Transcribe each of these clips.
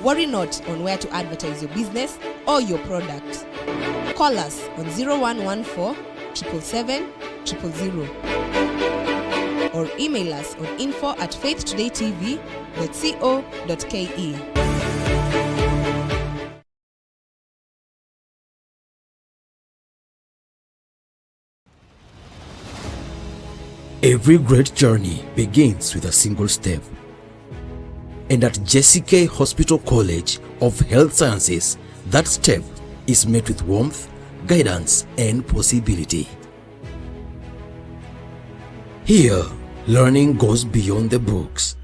Worry not on where to advertise your business or your product. Call us on 0114 777 000 or email us on info@faithtodaytv.co.ke. Every great journey begins with a single step. And at JCK Hospital College of Health Sciences, that step is met with warmth, guidance, and possibility. Here, learning goes beyond the books.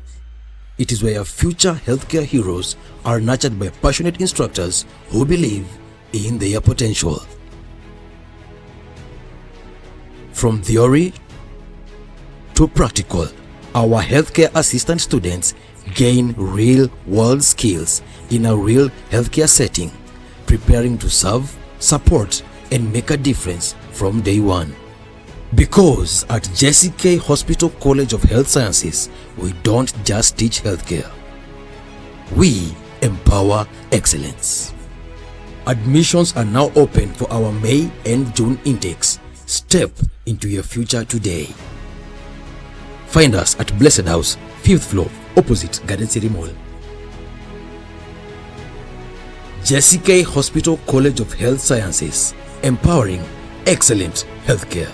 It is where future healthcare heroes are nurtured by passionate instructors who believe in their potential. From theory to practical, our healthcare assistant students gain real-world skills in a real healthcare setting, preparing to serve, support, and make a difference from day one. Because at JCK Hospital College of Health Sciences, we don't just teach healthcare. We empower excellence. Admissions are now open for our May and June intakes. Step into your future today. Find us at Blessed House, 5th floor, opposite Garden City Mall. JCK Hospital College of Health Sciences, empowering excellent healthcare.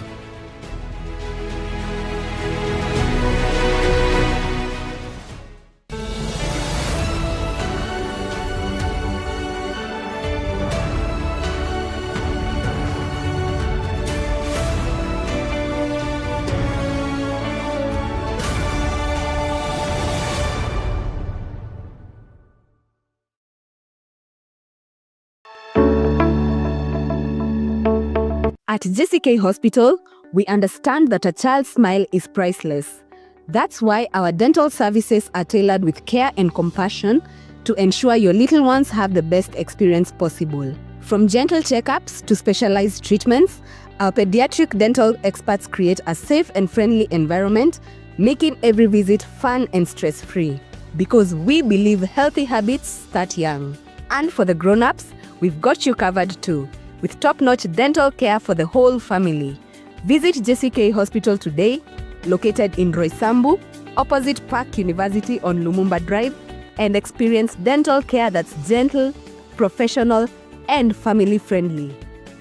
At JCK Hospital, we understand that a child's smile is priceless. That's why our dental services are tailored with care and compassion to ensure your little ones have the best experience possible. From gentle checkups to specialized treatments, our pediatric dental experts create a safe and friendly environment, making every visit fun and stress-free. Because we believe healthy habits start young. And for the grown-ups, we've got you covered too, with top-notch dental care for the whole family. Visit JCK Hospital today, located in Roysambu, opposite Park University on Lumumba Drive, and experience dental care that's gentle, professional, and family-friendly.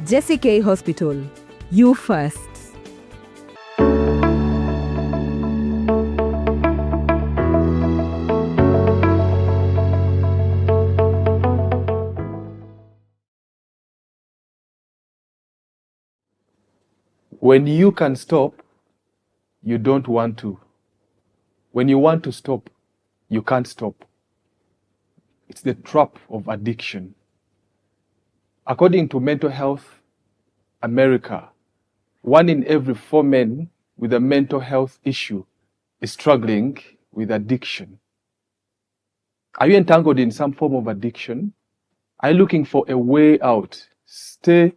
JCK Hospital, you first. When you can stop, you don't want to. When you want to stop, you can't stop. It's the trap of addiction. According to Mental Health America, 1 in every 4 men with a mental health issue is struggling with addiction. Are you entangled in some form of addiction? Are you looking for a way out? Stay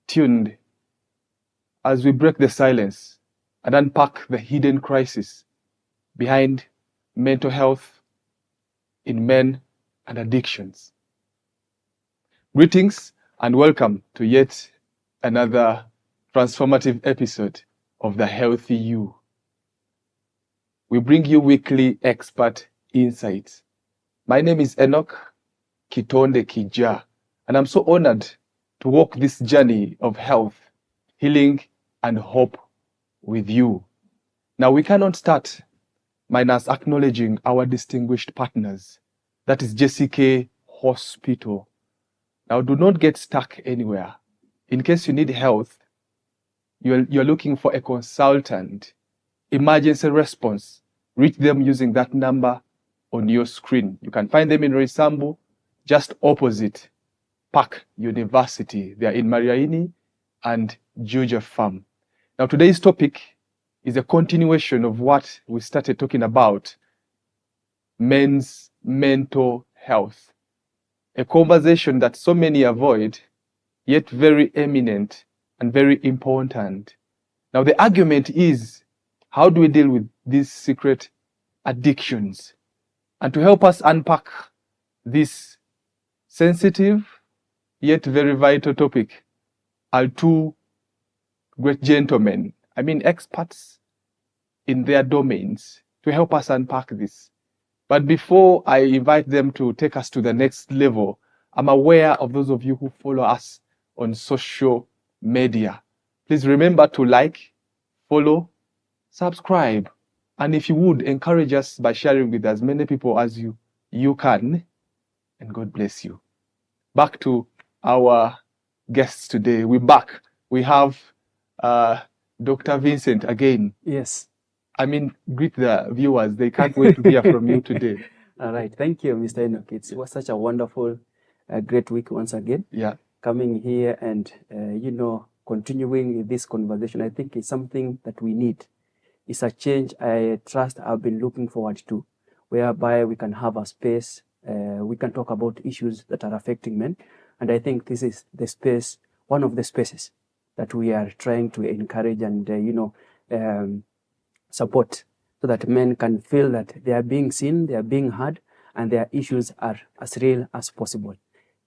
tuned as we break the silence and unpack the hidden crisis behind mental health in men and addictions. Greetings and welcome to yet another transformative episode of The Healthy You. We bring you weekly expert insights. My name is Enock, Kitondekijja, and I'm so honored to walk this journey of health, healing, and hope with you. Now, we cannot start minus acknowledging our distinguished partners. That is JCK Hospital. Now, do not get stuck anywhere. In case you need health, you're looking for a consultant, emergency response, reach them using that number on your screen. You can find them in Roysambu, just opposite Park University. They are in Mariaini and Georgia Farm. Now, today's topic is a continuation of what we started talking about, men's mental health. A conversation that so many avoid, yet very eminent and very important. Now, the argument is, how do we deal with these secret addictions? And to help us unpack this sensitive yet very vital topic are two great gentlemen, experts in their domains, to help us unpack this. But before I invite them to take us to the next level, I'm aware of those of you who follow us on social media. Please remember to like, follow, subscribe, and if you would, encourage us by sharing with as many people as you can, and God bless you. Back to our guests today. We're back. We have Dr. Vincent again. Yes. Greet the viewers. They can't wait to hear from you today. All right. Thank you, Mr. Enock. It was such a wonderful, great week once again. Yeah. Coming here and, continuing this conversation, I think it's something that we need. It's a change I trust I've been looking forward to, whereby we can have a space, we can talk about issues that are affecting men. And I think this is the space, one of the spaces that we are trying to encourage and, support, so that men can feel that they are being seen, they are being heard, and their issues are as real as possible.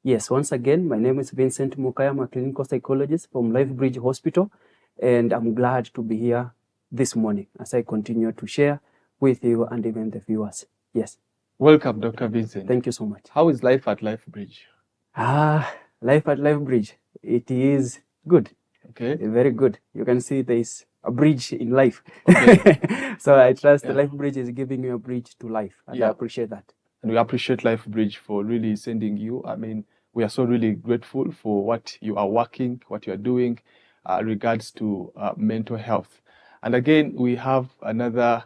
Yes, once again, my name is Vincent Mokaya. I'm a clinical psychologist from Lifebridge Hospital, and I'm glad to be here this morning as I continue to share with you and even the viewers. Yes. Welcome, Dr. Vincent. Thank you so much. How is life at Lifebridge? Life at Lifebridge, it is good. Okay. Very good. You can see there is a bridge in life. Okay. So I trust the Lifebridge is giving you a bridge to life, and I appreciate that. And we appreciate Lifebridge for really sending you. We are so really grateful for what you are working, what you are doing regards to mental health. And again, we have another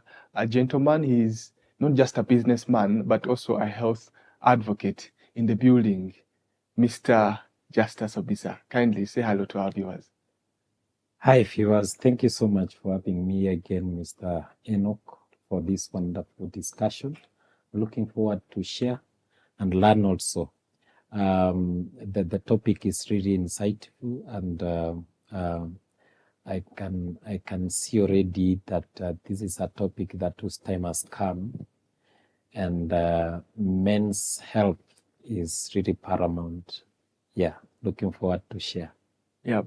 gentleman. He's not just a businessman, but also a health advocate in the building, Mr. Justus Obisa. Kindly say hello to our viewers. Hi, viewers. Thank you so much for having me again, Mr. Enock, for this wonderful discussion. Looking forward to share and learn also. The topic is really insightful, and I can see already that this is a topic that whose time has come, and men's health is really paramount. Yeah, looking forward to share. Yeah.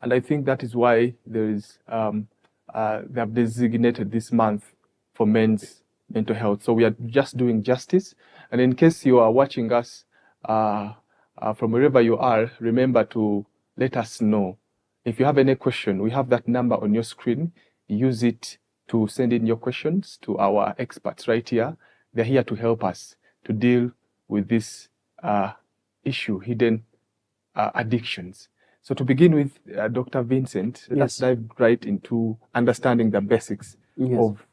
And I think that is why there is they have designated this month for men's mental health. So we are just doing justice. And in case you are watching us from wherever you are, remember to let us know. If you have any question, we have that number on your screen. Use it to send in your questions to our experts right here. They're here to help us to deal with this issue, hidden addictions. So to begin with, Dr. Vincent, let's dive right into understanding the basics of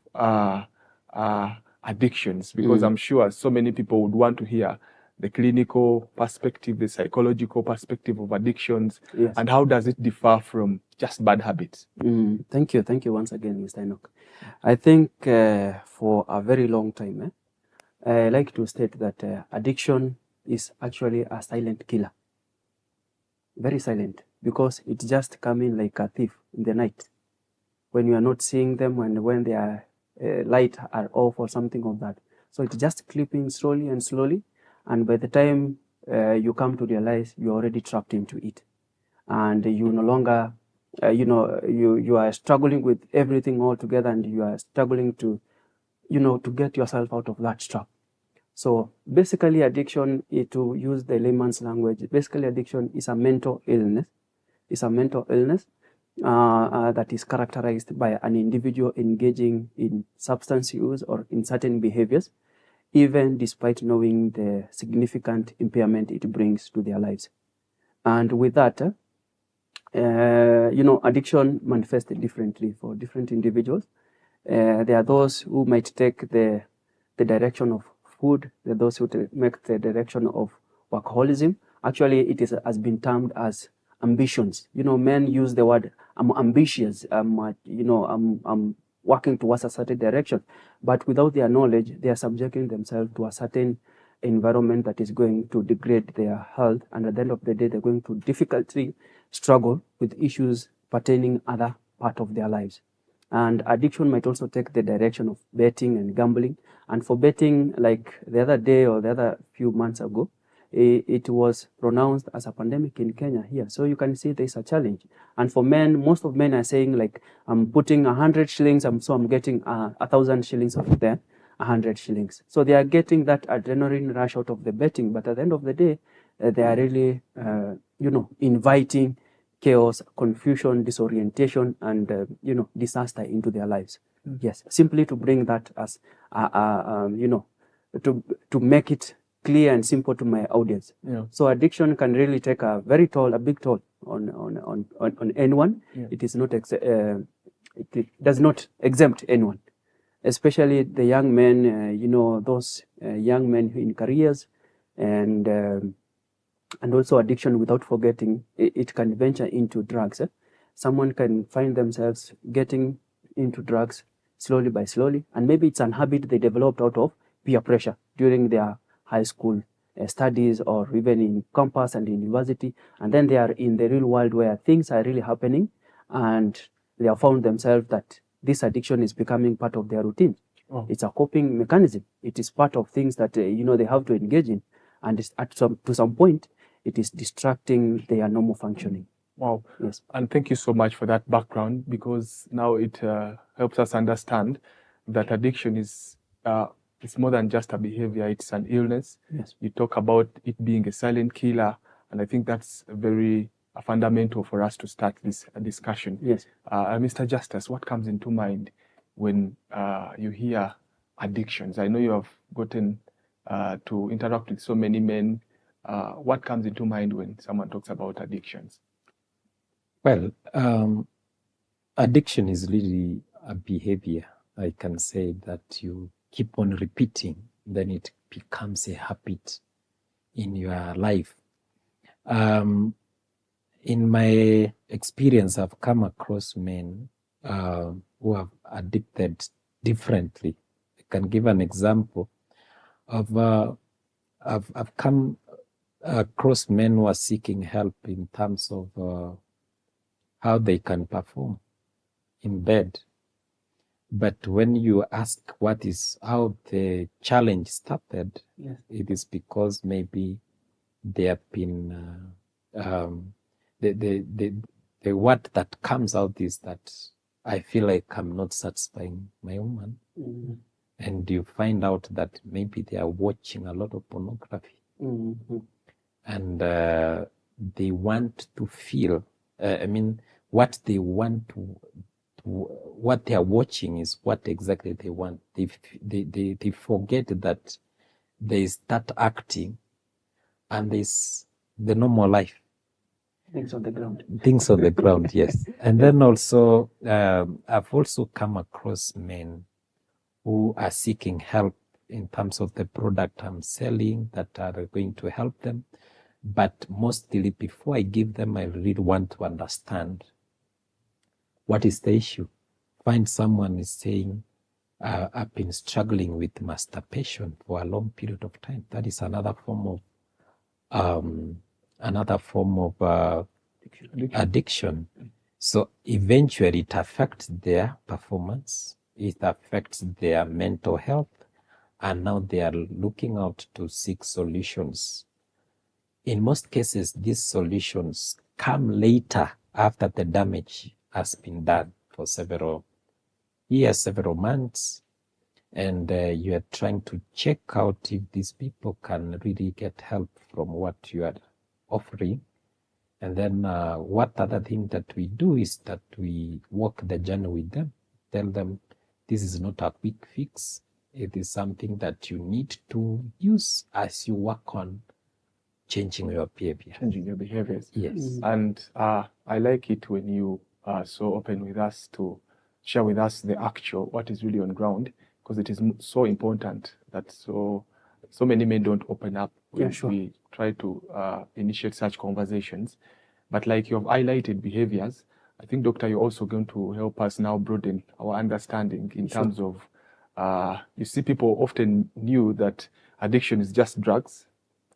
addictions, because I'm sure so many people would want to hear the clinical perspective, the psychological perspective of addictions, and how does it differ from just bad habits? Thank you once again, Mr. Enock. I think for a very long time, I like to state that addiction is actually a silent killer. Very silent, because it just comes in like a thief in the night when you are not seeing them, and when their light are off or something of that. So it's just creeping slowly and slowly, and by the time you come to realize, you're already trapped into it, and you no longer, you are struggling with everything all together, and you are struggling to, to get yourself out of that trap. So basically, addiction, to use the layman's language, basically addiction is a mental illness. It's a mental illness that is characterized by an individual engaging in substance use or in certain behaviors, even despite knowing the significant impairment it brings to their lives. And with that, addiction manifests differently for different individuals. There are those who might take the direction of food. There are those who make the direction of workaholism. Actually, it has been termed as ambitions. Men use the word, I'm ambitious, I'm working towards a certain direction. But without their knowledge, they are subjecting themselves to a certain environment that is going to degrade their health. And at the end of the day, they're going to difficultly struggle with issues pertaining other part of their lives. And addiction might also take the direction of betting and gambling. And for betting, like the other day or the other few months ago, it was pronounced as a pandemic in Kenya here. So you can see there's a challenge. And for men, most of men are saying like, I'm putting 100 shillings, so I'm getting 1,000 shillings out of there, 100 shillings. So they are getting that adrenaline rush out of the betting. But at the end of the day, they are really, inviting chaos, confusion, disorientation, and disaster into their lives. Yes, simply to bring that as to make it clear and simple to my audience. Yeah. So addiction can really take a big toll on anyone. Yeah. It is not it does not exempt anyone, especially the young men. Those young men in careers and also addiction, without forgetting, it can venture into drugs. Someone can find themselves getting into drugs slowly by slowly, and maybe it's an habit they developed out of peer pressure during their high school studies or even in campus and in university, and then they are in the real world where things are really happening, and they have found themselves that this addiction is becoming part of their routine. Oh. It's a coping mechanism. It is part of things that they have to engage in, and to some point, it is distracting their normal functioning. Wow. Yes. And thank you so much for that background, because now it helps us understand that addiction is it's more than just a behavior, it's an illness. Yes. You talk about it being a silent killer, and I think that's very fundamental for us to start this discussion. Yes. Mr. Justus, what comes into mind when you hear addictions? I know you have gotten to interact with so many men. What comes into mind when someone talks about addictions? Well, addiction is really a behavior. I can say that you keep on repeating, then it becomes a habit in your life. In my experience, I've come across men who have addicted differently. I can give an example of I've come across men who are seeking help in terms of how they can perform in bed. But when you ask how the challenge started, Yes. it is because maybe they have been the word that comes out is that I feel like I'm not satisfying my woman. Mm-hmm. And you find out that maybe they are watching a lot of pornography. Mm-hmm. And they want to feel, what they want to, what they are watching is what exactly they want. They forget that they start acting and there's the normal life. Things on the ground. Things on the ground, yes. And then also, I've also come across men who are seeking help in terms of the product I'm selling that are going to help them. But mostly before I give them, I really want to understand what is the issue. Find someone is saying, I've been struggling with masturbation for a long period of time. That is another form of addiction. So eventually it affects their performance, it affects their mental health, and now they are looking out to seek solutions. In most cases, these solutions come later after the damage has been done for several years, several months, and you are trying to check out if these people can really get help from what you are offering. And then what other thing that we do is that we walk the journey with them, tell them this is not a quick fix. It is something that you need to use as you work on changing your behavior. Changing your behaviors. Yes. And I like it when you are so open with us to share with us the actual, what is really on ground, because it is so important that so many men don't open up when we try to initiate such conversations. But like you have highlighted behaviors, I think, Doctor, you're also going to help us now broaden our understanding in terms of, you see, people often knew that addiction is just drugs,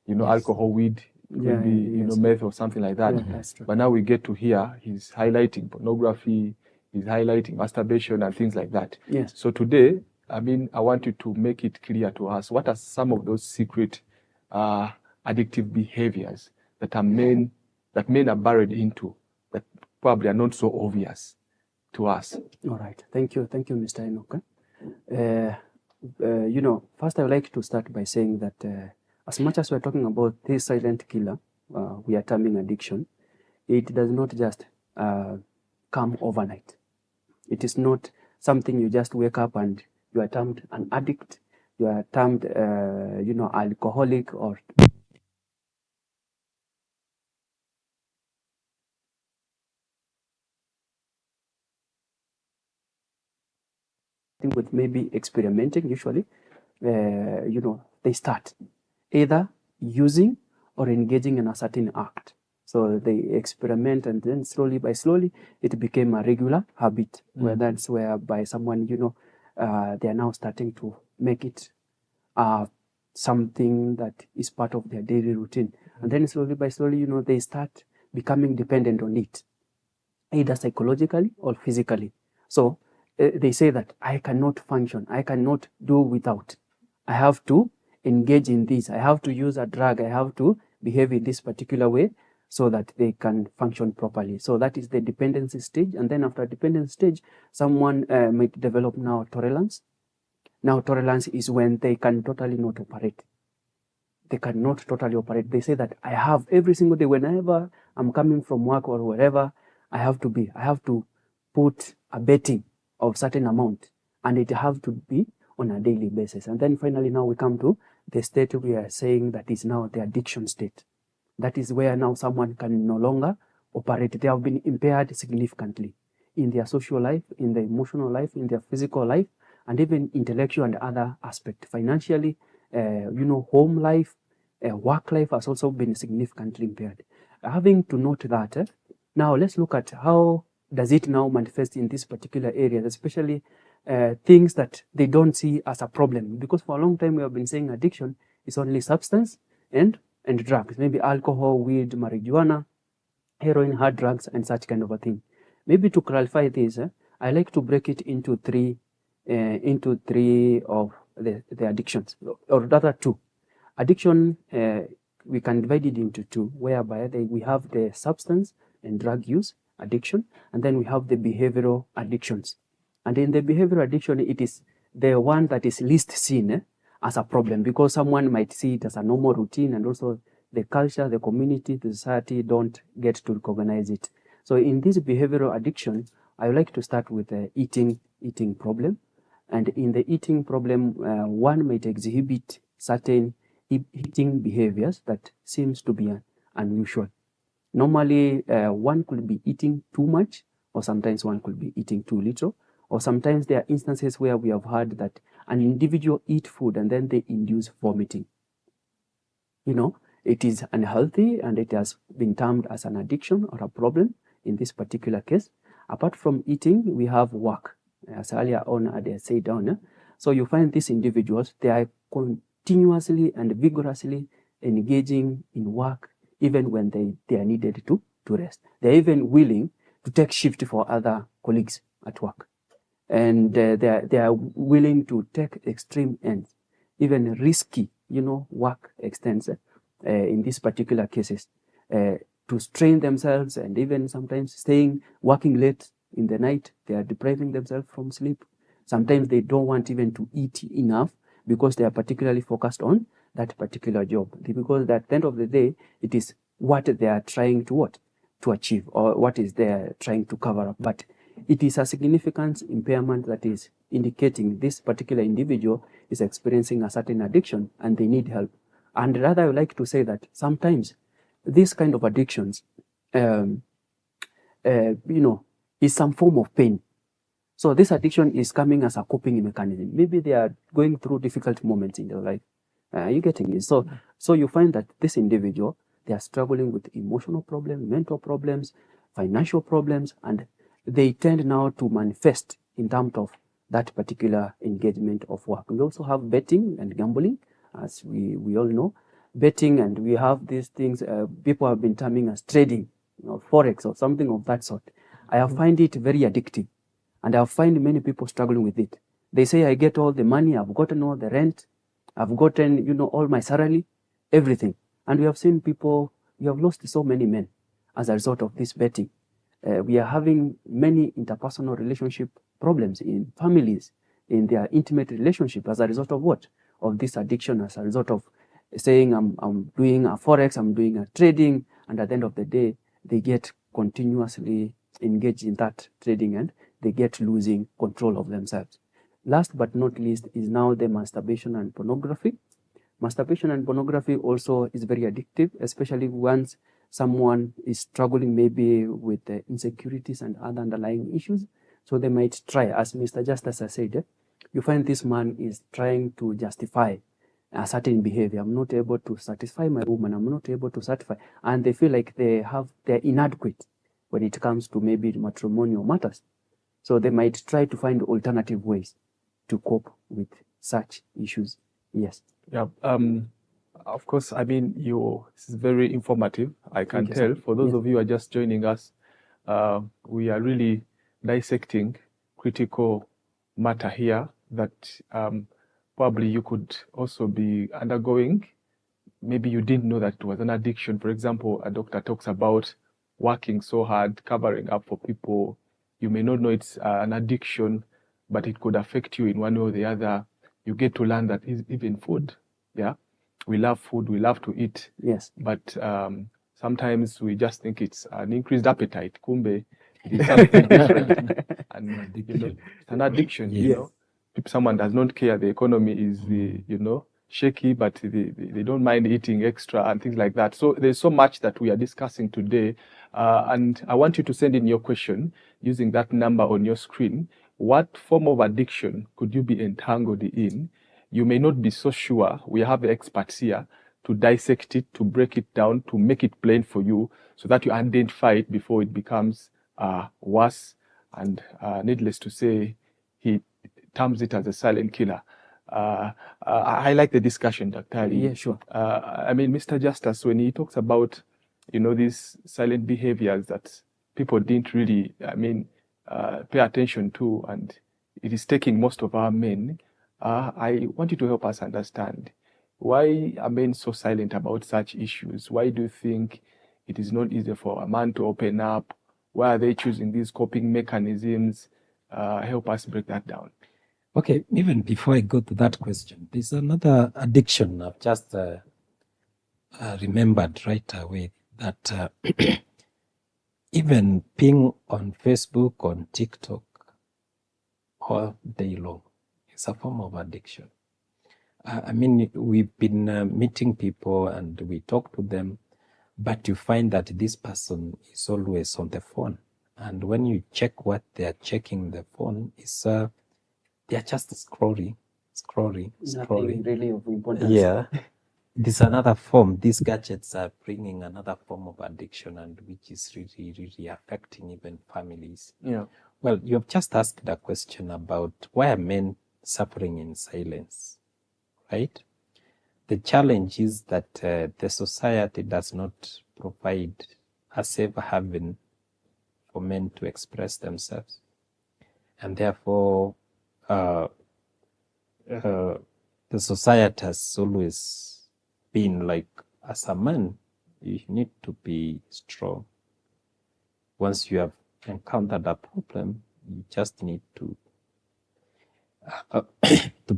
alcohol, weed, could be, meth or something like that. Yeah, that's true. But now we get to hear he's highlighting pornography, is highlighting masturbation and things like that. Yes. So today, I want you to make it clear to us, what are some of those secret addictive behaviors that men are buried into, that probably are not so obvious to us? All right. Thank you, Mr. Enock. First I would like to start by saying that as much as we're talking about this silent killer, we are terming addiction, it does not just come overnight. It is not something you just wake up and you are termed an addict, you are termed, alcoholic or with maybe experimenting. Usually, they start either using or engaging in a certain act. So they experiment, and then slowly it became a regular habit, where that's whereby someone, they are now starting to make it something that is part of their daily routine. And then slowly, they start becoming dependent on it, either psychologically or physically. So they say that I cannot function, I cannot do without. I have to engage in this, I have to use a drug, I have to behave in this particular way so that they can function properly. So that is the dependency stage. And then after dependency stage, someone might develop now tolerance. Now tolerance is when they can totally not operate. They cannot totally operate. They say that I have every single day, whenever I'm coming from work or wherever, I have to put a betting of certain amount, and it have to be on a daily basis. And then finally now we come to the state we are saying that is now the addiction state. That is where now someone can no longer operate. They have been impaired significantly in their social life, in their emotional life, in their physical life, and even intellectual and other aspects. Financially, home life, work life has also been significantly impaired. Having to note that, now let's look at how does it now manifest in this particular area, especially things that they don't see as a problem. Because for a long time we have been saying addiction is only substance and drugs, maybe alcohol, weed, marijuana, heroin, hard drugs, and such kind of a thing. Maybe to clarify this, I like to break it into three of the addictions, or rather two. Addiction, we can divide it into two, whereby we have the substance and drug use addiction, and then we have the behavioral addictions. And in the behavioral addiction, it is the one that is least seen as a problem, because someone might see it as a normal routine, and also the culture, the community, the society don't get to recognize it. So in this behavioral addiction, I would like to start with the eating problem. And in the eating problem, one might exhibit certain eating behaviors that seems to be unusual. Normally, one could be eating too much, or sometimes one could be eating too little, or sometimes there are instances where we have heard that an individual eat food and then they induce vomiting. It is unhealthy, and it has been termed as an addiction or a problem in this particular case. Apart from eating, we have work, as earlier on I said down. So you find these individuals, they are continuously and vigorously engaging in work, even when they are needed to rest. They're even willing to take shift for other colleagues at work. And they are willing to take extreme ends, even risky, work extents in these particular cases, to strain themselves, and even sometimes working late in the night. They are depriving themselves from sleep. Sometimes they don't want even to eat enough because they are particularly focused on that particular job. Because at the end of the day, it is what they are trying to achieve, or what is they are trying to cover up. But it is a significant impairment that is indicating this particular individual is experiencing a certain addiction and they need help. And rather, I would like to say that sometimes these kind of addictions, is some form of pain. So this addiction is coming as a coping mechanism. Maybe they are going through difficult moments in their life. Are you getting it? So you find that this individual, they are struggling with emotional problems, mental problems, financial problems, and they tend now to manifest in terms of that particular engagement of work. We also have betting and gambling, as we all know. Betting, and we have these things people have been terming as trading, forex or something of that sort. I find it very addictive. And I've found many people struggling with it. They say, I get all the money, I've gotten all the rent, I've gotten, all my salary, everything. And we have seen people, we have lost so many men as a result of this betting. We are having many interpersonal relationship problems in families, in their intimate relationship as a result of what? Of this addiction, as a result of saying, I'm doing a forex, I'm doing a trading, and at the end of the day, they get continuously engaged in that trading and they get losing control of themselves. Last but not least is now the masturbation and pornography. Masturbation and pornography also is very addictive, especially once someone is struggling maybe with insecurities and other underlying issues. So they might try, as Mr. Justus has said, you find this man is trying to justify a certain behavior. I'm not able to satisfy my woman. I'm not able to satisfy. And they feel like they're inadequate when it comes to maybe matrimonial matters. So they might try to find alternative ways to cope with such issues. Yes. Yeah. Of course, I mean, this is very informative. I can tell. For those of you who are just joining us, we are really dissecting critical matter here that probably you could also be undergoing. Maybe you didn't know that it was an addiction. For example, a doctor talks about working so hard, covering up for people. You may not know it's an addiction, but it could affect you in one way or the other. You get to learn that even food, we love food, we love to eat. Yes. But sometimes we just think it's an increased appetite. Kumbe, it is something different. And it's an addiction, If someone does not care, the economy is, shaky, but they don't mind eating extra and things like that. So there's so much that we are discussing today. And I want you to send in your question using that number on your screen. What form of addiction could you be entangled in? You may not be so sure. We have the experts here to dissect it, to break it down, to make it plain for you so that you identify it before it becomes worse. And needless to say, he terms it as a silent killer. I like the discussion, Dr. Ali. Yeah, sure. I mean, Mr. Justus, when he talks about, these silent behaviors that people didn't really, pay attention to, and it is taking most of our men, I want you to help us understand, why are men so silent about such issues? Why do you think it is not easy for a man to open up? Why are they choosing these coping mechanisms? Help us break that down. Okay, even before I go to that question, there's another addiction I've just remembered right away, that even being on Facebook, on TikTok all day long is a form of addiction. We've been meeting people and we talk to them, but you find that this person is always on the phone. And when you check what they're checking the phone, is they're just scrolling. Nothing really of importance. Yeah. There's another form. These gadgets are bringing another form of addiction, and which is really, really affecting even families. Yeah. Well, you have just asked a question about why are men suffering in silence, right? The challenge is that the society does not provide a safe haven for men to express themselves. And therefore, the society has always been like, as a man, you need to be strong. Once you have encountered a problem, you just need to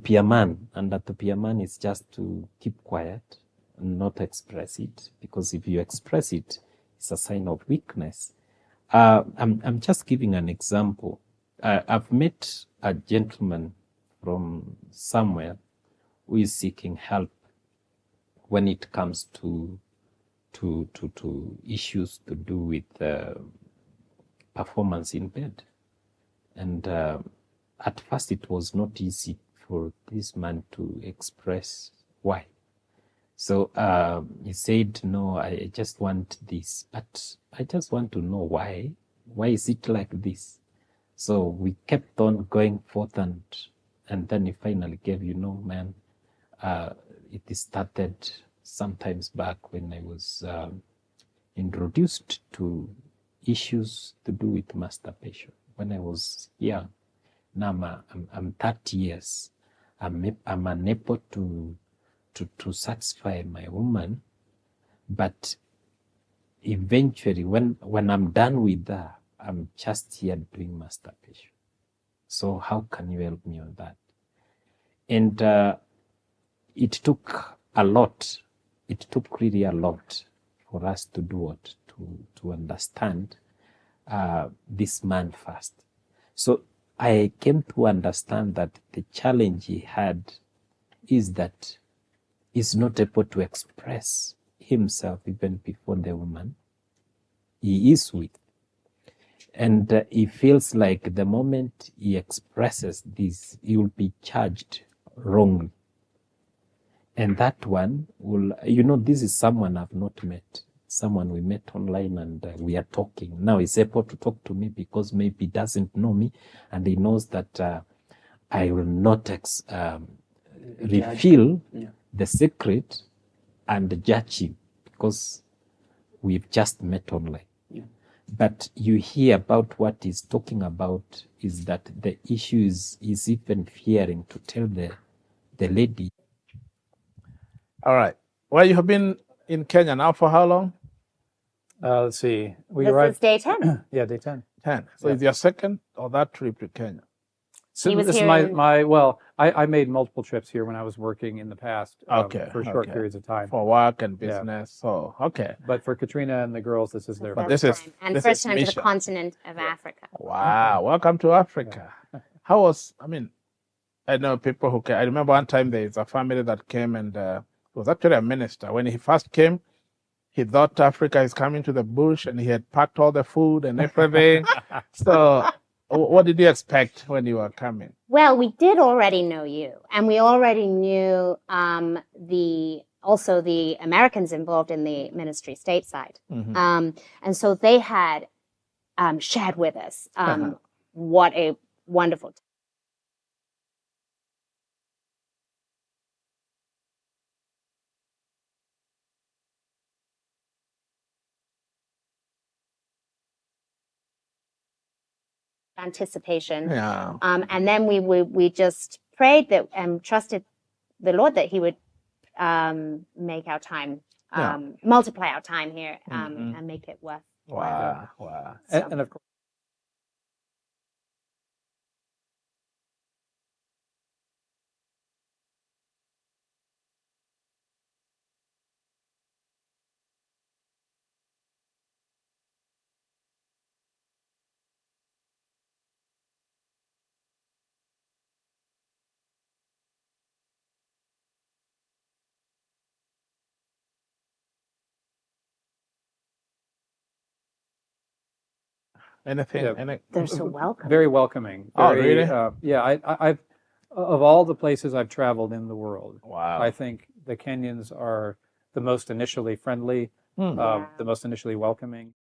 be a man. And that to be a man is just to keep quiet and not express it. Because if you express it, it's a sign of weakness. I'm just giving an example. I've met a gentleman from somewhere who is seeking help when it comes to issues to do with performance in bed. And at first it was not easy for this man to express why. So he said, no, I just want this, but I just want to know why. Why is it like this? So we kept on going forth, and then he finally gave, man, it started sometimes back when I was introduced to issues to do with masturbation. when I was young. Now I'm 30 years. I'm unable to satisfy my woman, but eventually when I'm done with that, I'm just here doing masturbation. So how can you help me on that? And it took a lot. It took really a lot for us to do what? To understand this man first. So I came to understand that the challenge he had is that he's not able to express himself even before the woman he is with. And he feels like the moment he expresses this, he will be charged wrongly. And that one will, this is someone I've not met, someone we met online, and we are talking. Now he's able to talk to me because maybe he doesn't know me, and he knows that I will not reveal the secret and judge him because we've just met online. Yeah. But you hear about what he's talking about is that the issue is even fearing to tell the lady. All right. Well, you have been in Kenya now for how long? Let's see. We This arrived. is day 10. Yeah, day 10. 10. So Yeah. it's your second or that trip to Kenya? So He was this is here I made multiple trips here when I was working in the past for short periods of time. For work and business. So, okay. But for Katrina and the girls, this is their But first this is time. And this first is time to the mission. continent of Africa. Wow. Welcome to Africa. How was, I know people who came. I remember one time there's a family that came and it was actually a minister. When he first came, he thought Africa is coming to the bush and he had packed all the food and everything. So what did you expect when you were coming? Well, we did already know you, and we already knew also the Americans involved in the ministry stateside. Mhm. And so they had shared with us what a wonderful anticipation. Yeah. And then we just prayed that and trusted the Lord that He would make our time, multiply our time here, and make it worth. Wow. Wow. And of course, Anything? Yeah. They're so welcome. very welcoming. Oh, Very, really? yeah, I've of all the places I've traveled in the world, Wow. I think the Kenyans are the most initially friendly, Yeah. the most initially welcoming.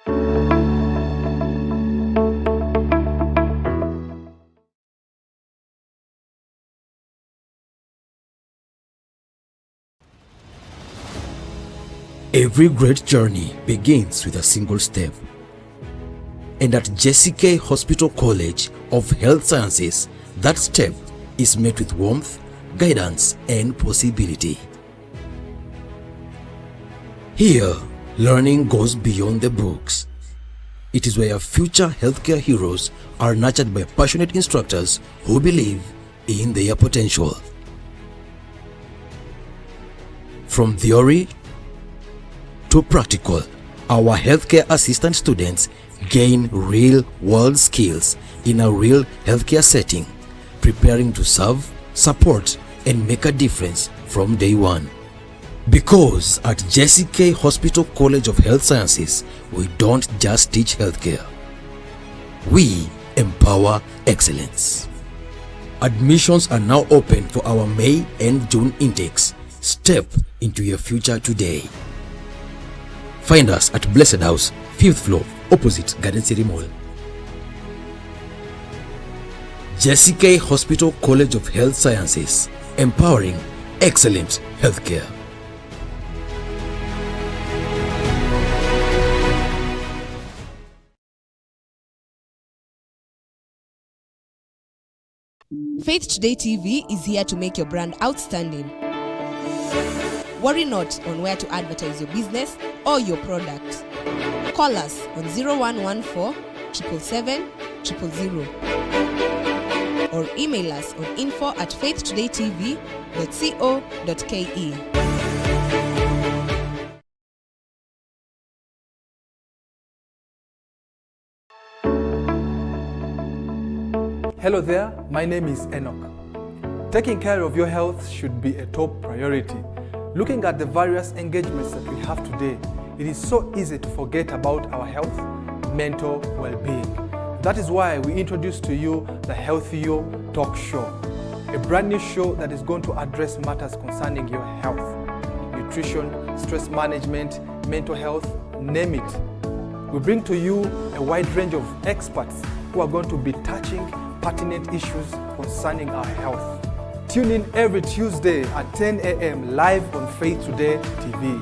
Every great journey begins with a single step. And at JCK Hospital College of Health Sciences, that step is met with warmth, guidance, and possibility. Here, learning goes beyond the books. It is where future healthcare heroes are nurtured by passionate instructors who believe in their potential. From theory to practical, our healthcare assistant students gain real-world skills in a real healthcare setting, preparing to serve, support, and make a difference from day one. Because at JCK Hospital College of Health Sciences, we don't just teach healthcare. We empower excellence. Admissions are now open for our May and June intakes. Step into your future today. Find us at Blessed House, 5th floor, opposite Garden City Mall. JCK Hospital College of Health Sciences, empowering excellent healthcare. Faith Today TV is here to make your brand outstanding. Worry not on where to advertise your business or your product. Call us on 0114 777 000 or email us on info@faithtodaytv.co.ke. Hello there, my name is Enoch. Taking care of your health should be a top priority. Looking at the various engagements that we have today, it is so easy to forget about our health, mental well-being. That is why we introduce to you the Healthy You Talk Show, a brand new show that is going to address matters concerning your health, nutrition, stress management, mental health, name it. We bring to you a wide range of experts who are going to be touching pertinent issues concerning our health. Tune in every Tuesday at 10 a.m. live on Faith Today TV.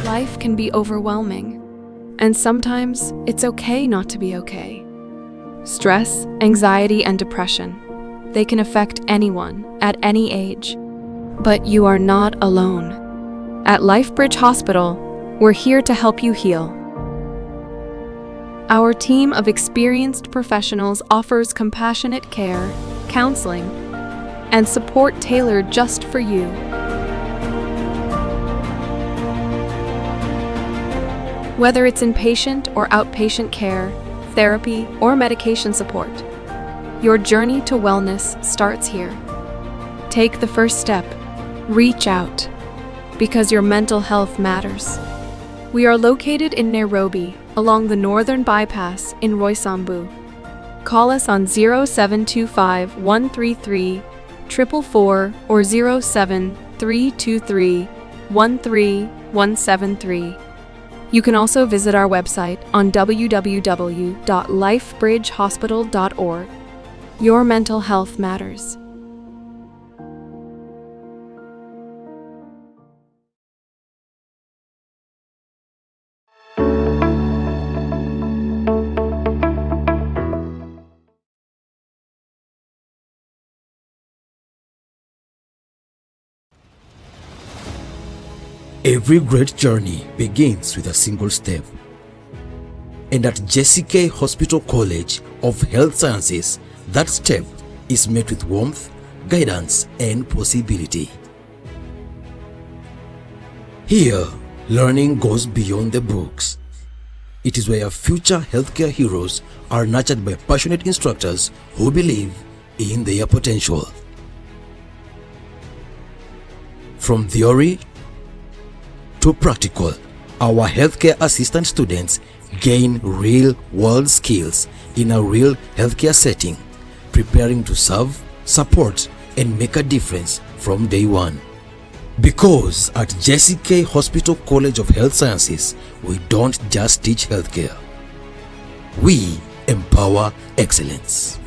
Life can be overwhelming, and sometimes it's okay not to be okay. Stress, anxiety, and depression, they can affect anyone at any age. But you are not alone. At Lifebridge Hospital, we're here to help you heal. Our team of experienced professionals offers compassionate care, counseling, and support tailored just for you. Whether it's inpatient or outpatient care, therapy, or medication support, your journey to wellness starts here. Take the first step. Reach out, because your mental health matters. We are located in Nairobi, along the Northern Bypass in Roysambu. Call us on 0725 133 444 or 07323 13173. You can also visit our website on www.lifebridgehospital.org. Your mental health matters. Every great journey begins with a single step. And at JCK Hospital College of Health Sciences, that step is met with warmth, guidance, and possibility. Here, learning goes beyond the books. It is where future healthcare heroes are nurtured by passionate instructors who believe in their potential. From theory to practical, our healthcare assistant students gain real-world skills in a real healthcare setting, preparing to serve, support, and make a difference from day one. Because at JCK Hospital College of Health Sciences, we don't just teach healthcare. We empower excellence.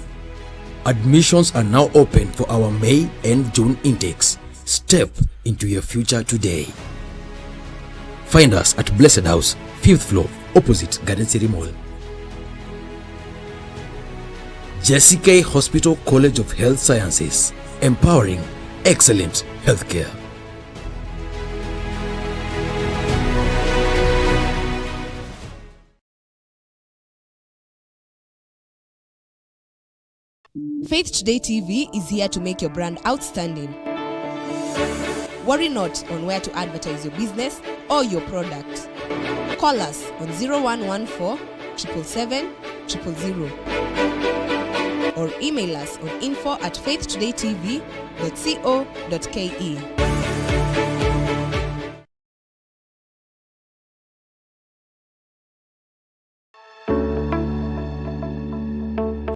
Admissions are now open for our May and June intakes. Step into your future today. Find us at Blessed House, 5th floor, opposite Garden City Mall. JCK Hospital College of Health Sciences, empowering excellent healthcare. Faith Today TV is here to make your brand outstanding. Worry not on where to advertise your business or your product. Call us on 0114 777 000 or email us on info@faithtodaytv.co.ke.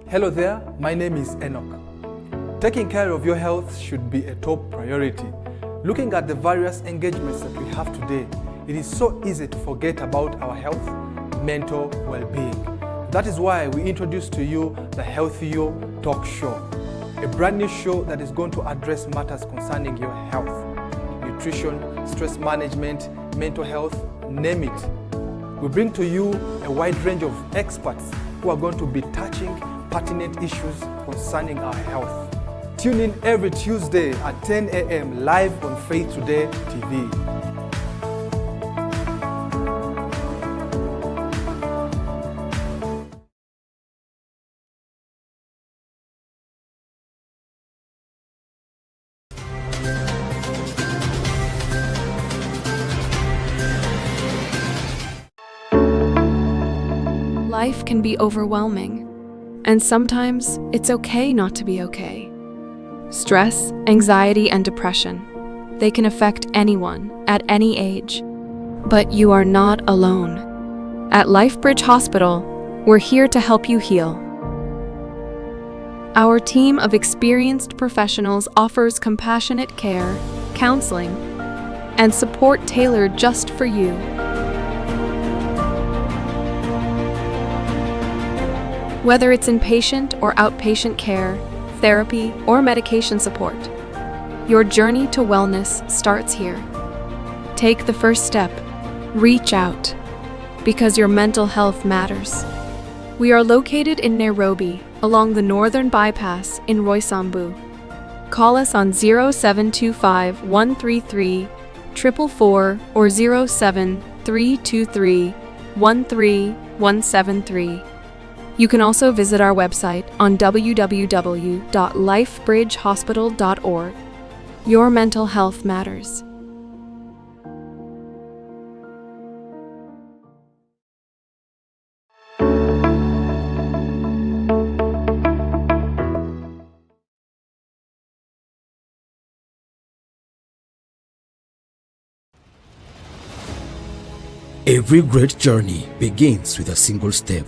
Hello there, my name is Enoch. Taking care of your health should be a top priority. Looking at the various engagements that we have today, it is so easy to forget about our health, mental well-being. That is why we introduce to you the Healthy You Talk Show, a brand new show that is going to address matters concerning your health, nutrition, stress management, mental health, name it. We bring to you a wide range of experts who are going to be touching pertinent issues concerning our health. Tune in every Tuesday at 10 a.m. live on Faith Today TV. Life can be overwhelming, and sometimes it's okay not to be okay. Stress, anxiety, and depression, they can affect anyone at any age. But you are not alone. At Lifebridge Hospital, we're here to help you heal. Our team of experienced professionals offers compassionate care, counseling, and support tailored just for you. Whether it's inpatient or outpatient care, therapy, or medication support, your journey to wellness starts here. Take the first step. Reach out, because your mental health matters. We are located in Nairobi, along the Northern Bypass in Roysambu. Call us on 0725 133 444 or 07323 13173. You can also visit our website on www.lifebridgehospital.org. Your mental health matters. Every great journey begins with a single step.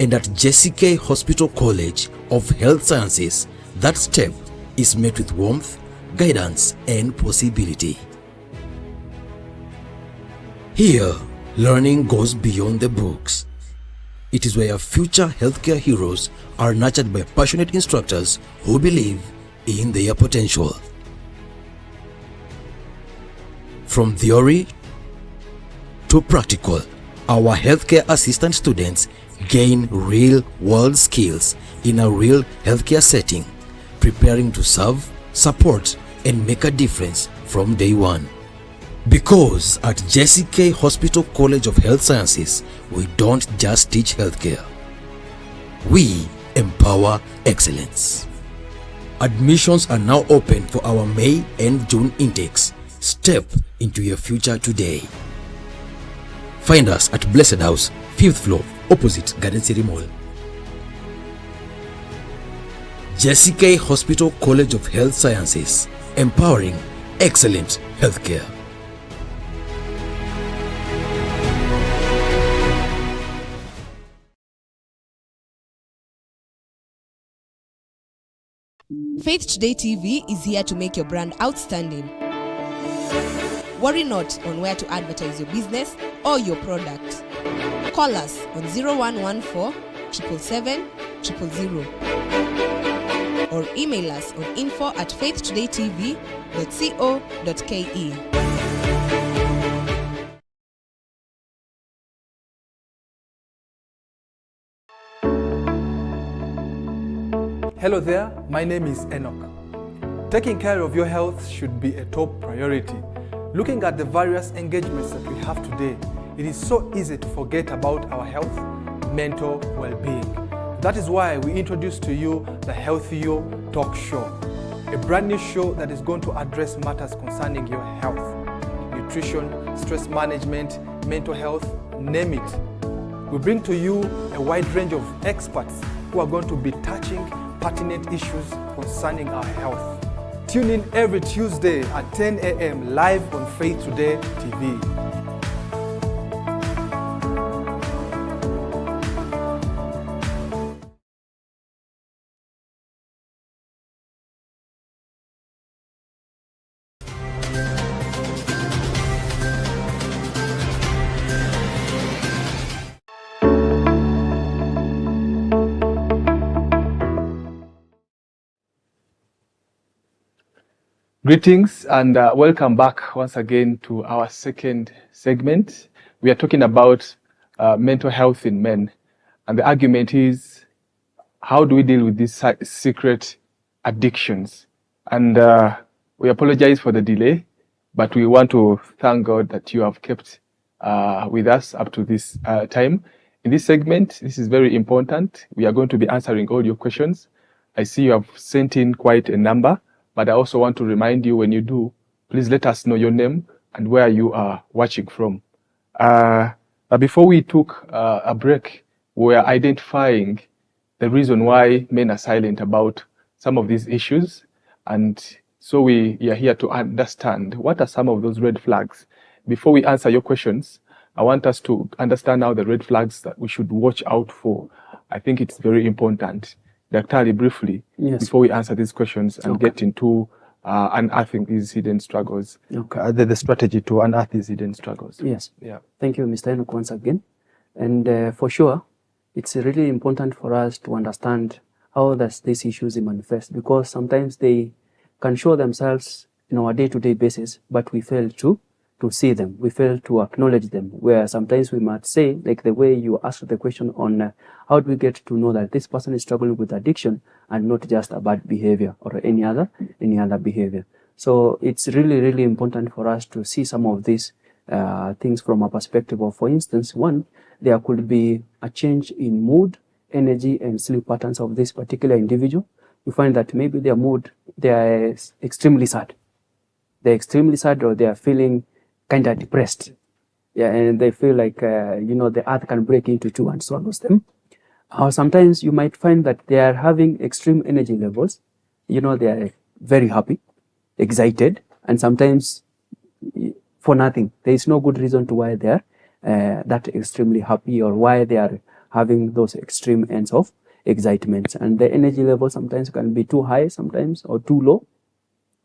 And at JCK Hospital College of Health Sciences, that step is met with warmth, guidance, and possibility. Here, learning goes beyond the books. It is where future healthcare heroes are nurtured by passionate instructors who believe in their potential. From theory to practical, our healthcare assistant students gain real-world skills in a real healthcare setting, preparing to serve, support, and make a difference from day one. Because at JCK Hospital College of Health Sciences, we don't just teach healthcare. We empower excellence. Admissions are now open for our May and June intakes. Step into your future today. Find us at Blessed House, 5th floor, opposite Garden City Mall. JCK Hospital College of Health Sciences, empowering excellent healthcare. Faith Today TV is here to make your brand outstanding. Worry not on where to advertise your business or your product. Call us on 0114 777 000 or email us on info@faithtodaytv.co.ke. Hello there, my name is Enock. Taking care of your health should be a top priority. Looking at the various engagements that we have today, it is so easy to forget about our health, mental well-being. That is why we introduce to you the Healthy You Talk Show, a brand new show that is going to address matters concerning your health, nutrition, stress management, mental health, name it. We bring to you a wide range of experts who are going to be touching pertinent issues concerning our health. Tune in every Tuesday at 10 a.m. live on Faith Today TV. Greetings and welcome back once again to our second segment. We are talking about mental health in men, and the argument is, how do we deal with these secret addictions? And we apologize for the delay, but we want to thank God that you have kept with us up to this time. In this segment, this is very important. We are going to be answering all your questions. I see you have sent in quite a number. But I also want to remind you, when you do, please let us know your name and where you are watching from. Before we took a break, we were identifying the reason why men are silent about some of these issues. And so we are here to understand what are some of those red flags. Before we answer your questions, I want us to understand now the red flags that we should watch out for. I think it's very important. Daktari, briefly, before we answer these questions and get into unearthing these hidden struggles, the strategy to unearth these hidden struggles. Yes. Yeah. Thank you, Mr. Enock, once again. And for sure, it's really important for us to understand how does these issues manifest, because sometimes they can show themselves in our day-to-day basis, but we fail to see them. We fail to acknowledge them, where sometimes we might say, like the way you asked the question on how do we get to know that this person is struggling with addiction and not just a bad behavior or any other behavior. So it's really, really important for us to see some of these things from a perspective of, for instance, one, there could be a change in mood, energy, and sleep patterns of this particular individual. You find that maybe their mood, they are extremely sad. They're extremely sad, or they are feeling kind of depressed. Yeah, and they feel like, the earth can break into two and swallows them. Or sometimes you might find that they are having extreme energy levels. They are very happy, excited, and sometimes for nothing. There is no good reason to why they are that extremely happy, or why they are having those extreme ends of excitement. And the energy level sometimes can be too high sometimes, or too low.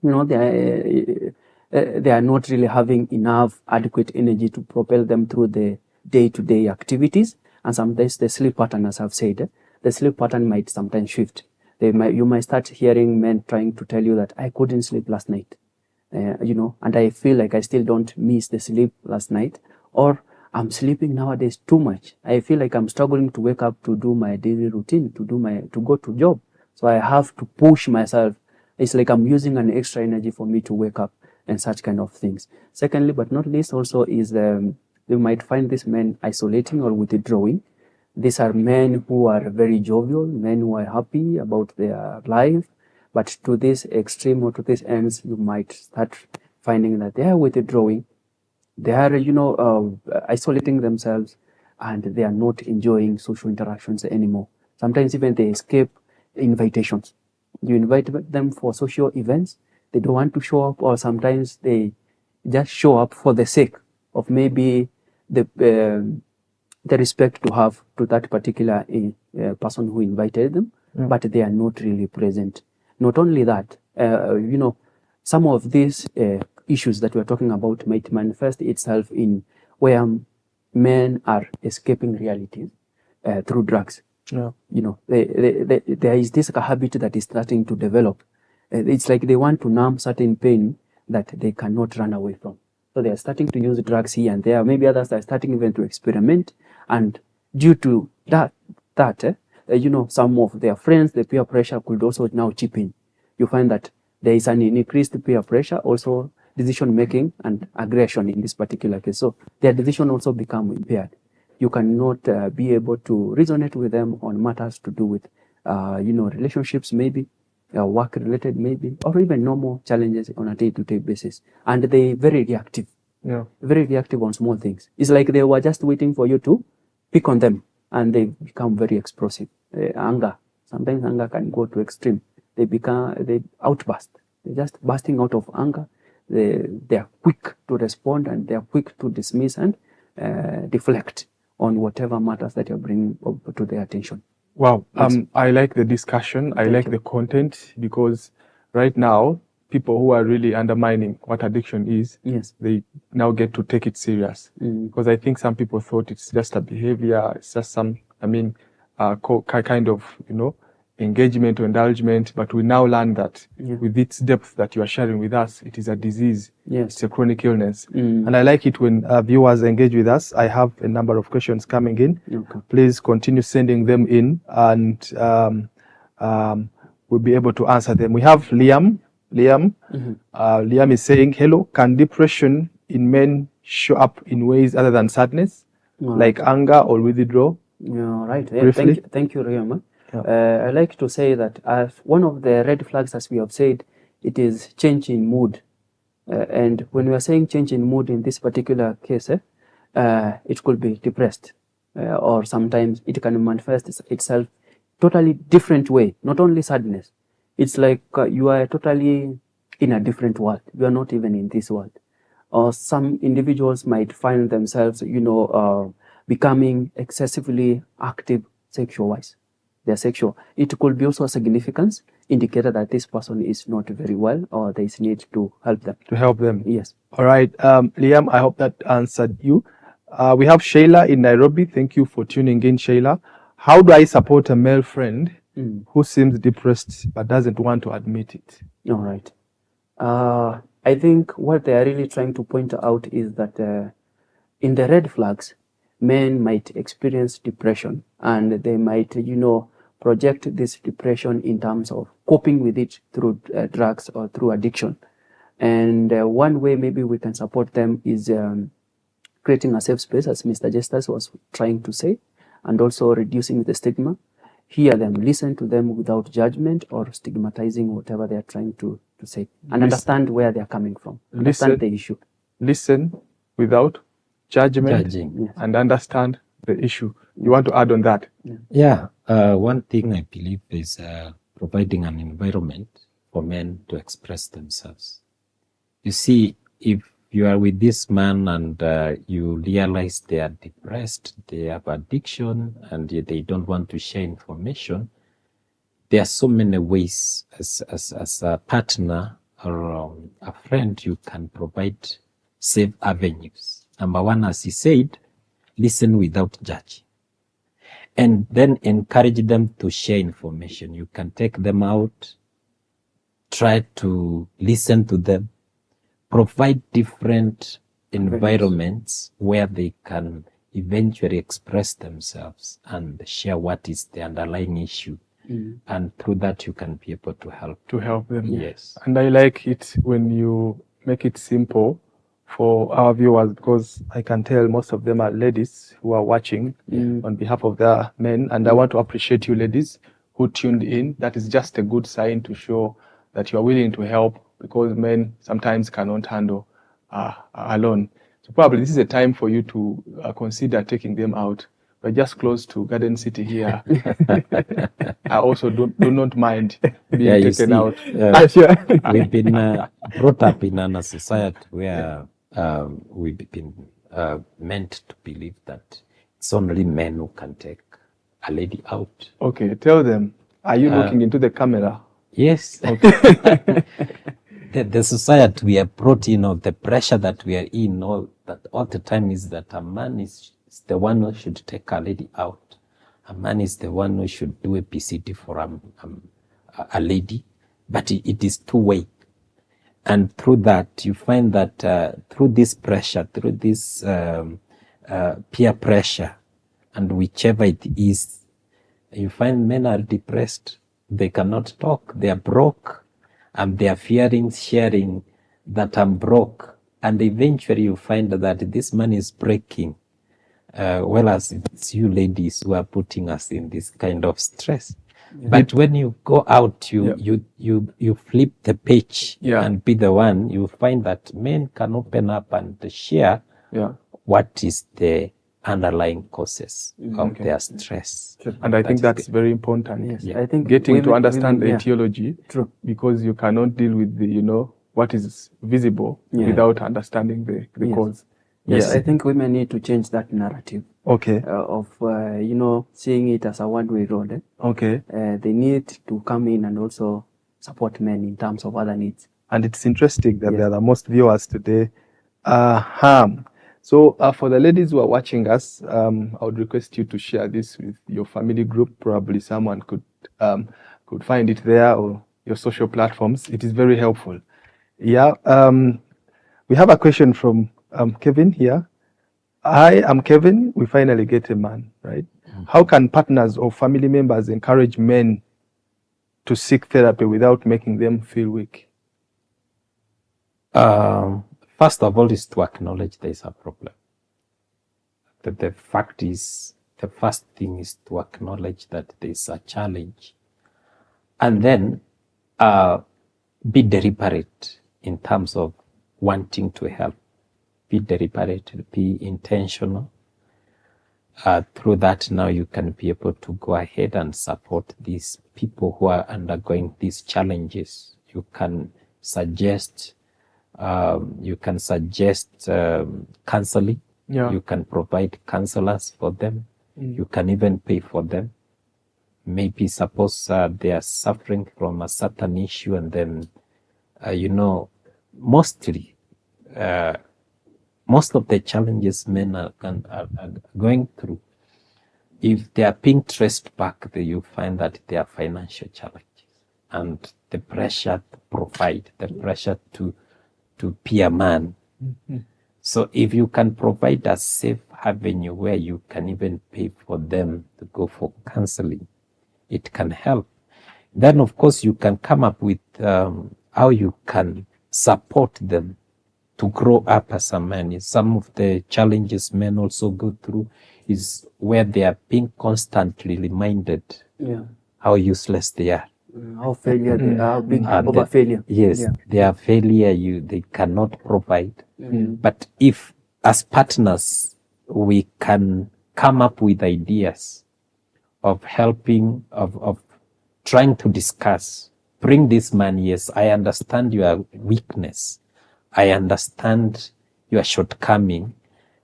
They are not really having enough adequate energy to propel them through the day-to-day activities. And sometimes the sleep pattern, as I've said, the sleep pattern might sometimes shift. You might start hearing men trying to tell you that I couldn't sleep last night, and I feel like I still don't miss the sleep last night, or I'm sleeping nowadays too much. I feel like I'm struggling to wake up to do my daily routine, to go to job. So I have to push myself. It's like I'm using an extra energy for me to wake up, and such kind of things. Secondly, but not least, also is you might find these men isolating or withdrawing. These are men who are very jovial, men who are happy about their life, but to this extreme or to this ends, you might start finding that they are withdrawing. They are, isolating themselves, and they are not enjoying social interactions anymore. Sometimes even they escape invitations. You invite them for social events, they don't want to show up, or sometimes they just show up for the sake of maybe the respect to have to that particular person who invited them, but they are not really present. Not only that, some of these issues that we're talking about might manifest itself in where men are escaping reality through drugs. Yeah. There is this habit that is starting to develop. It's like they want to numb certain pain that they cannot run away from. So they are starting to use drugs here and there. Maybe others are starting even to experiment. And due to that, some of their friends, the peer pressure could also now chip in. You find that there is an increased peer pressure, also decision making and aggression in this particular case. So their decision also become impaired. You cannot be able to resonate with them on matters to do with, relationships maybe, work related maybe, or even normal challenges on a day-to-day basis. And they're very reactive. Yeah. Very reactive on small things. It's like they were just waiting for you to pick on them, and they become very explosive. Anger. Sometimes anger can go to extreme. They outburst. They're just bursting out of anger. They are quick to respond, and they are quick to dismiss and deflect on whatever matters that you're bringing to their attention. Wow. I like the discussion. I like the content, because right now, people who are really undermining what addiction is, yes, they now get to take it serious. Because I think some people thought it's just a behavior, it's just kind of, engagement or indulgence, but we now learn that with its depth that you are sharing with us, it is a disease. Yes. It's a chronic illness. And I like it when viewers engage with us. I have a number of questions coming in. Okay. Please continue sending them in, and we'll be able to answer them. We have Liam. Liam is saying, hello, can depression in men show up in ways other than sadness, like anger or withdrawal? Yeah, right. Briefly. Thank you, Liam. I like to say that as one of the red flags, as we have said, it is change in mood. And when we are saying change in mood in this particular case, it could be depressed, or sometimes it can manifest itself totally different way, not only sadness. It's like you are totally in a different world. You are not even in this world. Or some individuals might find themselves, becoming excessively active sexual-wise. They're sexual. It could be also a significance indicator that this person is not very well, or there is need to help them. To help them. Yes. All right. Liam, I hope that answered you. We have Shayla in Nairobi. Thank you for tuning in, Shayla. How do I support a male friend who seems depressed but doesn't want to admit it? All right. I think what they are really trying to point out is that in the red flags, men might experience depression, and they might, project this depression in terms of coping with it through drugs or through addiction. And one way maybe we can support them is creating a safe space, as Mr. Justus was trying to say, and also reducing the stigma. Hear them, listen to them without judgment or stigmatizing whatever they are trying to say, and understand where they are coming from, understand the issue. Listen without judgment and understand the issue. You want to add on that? Yeah. One thing I believe is providing an environment for men to express themselves. You see, if you are with this man and you realize they are depressed, they have addiction, and they don't want to share information, there are so many ways as a partner or a friend you can provide safe avenues. Number one, as he said, listen without judging. And then encourage them to share information. You can take them out, try to listen to them, provide different environments where they can eventually express themselves and share what is the underlying issue. And through that, you can be able to help. To help them. Yes. And I like it when you make it simple for our viewers, because I can tell most of them are ladies who are watching on behalf of their men. And I want to appreciate you ladies who tuned in. That is just a good sign to show that you are willing to help, because men sometimes cannot handle alone. So probably this is a time for you to consider taking them out. We're just close to Garden City here. I also do not mind being taken out. We've been brought up in a society where we've been meant to believe that it's only men who can take a lady out. Okay, tell them. Are you looking into the camera? Yes. The society we are brought in, or the pressure that we are in all the time is that a man is the one who should take a lady out. A man is the one who should do a PCD for a lady. But it is two-way. And through that, you find that through this pressure, through this peer pressure, and whichever it is, you find men are depressed. They cannot talk. They are broke. And they are fearing sharing that I'm broke. And eventually you find that this man is breaking. Whereas it's you ladies who are putting us in this kind of stress. Yeah. But when you go out, you flip the page and be the one, you find that men can open up and share what is the underlying causes of their stress. Sure. And I think that's very important. Yes. Yeah. I think getting to understand the etiology, because you cannot deal with the, what is visible without understanding the cause. Yes, I think women need to change that narrative. Okay. Of seeing it as a one-way road. Okay. They need to come in and also support men in terms of other needs. And it's interesting that there are most viewers today. So for the ladies who are watching us, I would request you to share this with your family group. Probably someone could find it there, or your social platforms. It is very helpful. Yeah. We have a question from Kevin here. Hi, I'm Kevin. We finally get a man, right? How can partners or family members encourage men to seek therapy without making them feel weak? First of all, is to acknowledge there is a problem. The fact is, the first thing is to acknowledge that there is a challenge. And then be deliberate in terms of wanting to help. Be deliberate, be intentional. Through that, now you can be able to go ahead and support these people who are undergoing these challenges. You can suggest counseling. Yeah. You can provide counselors for them. You can even pay for them. Maybe suppose they are suffering from a certain issue, and then, most of the challenges men are going through, if they are being traced back, you find that they are financial challenges, and the pressure to provide, the pressure to be a man. Mm-hmm. So if you can provide a safe avenue where you can even pay for them to go for counseling, it can help. Then, of course, you can come up with how you can support them to grow up as a man. Some of the challenges men also go through is where they are being constantly reminded how useless they are. How failure they are, big over failure. Yes, they are failure, they cannot provide. But if, as partners, we can come up with ideas of helping, of trying to discuss, bring this man, yes, I understand your weakness, I understand your shortcoming,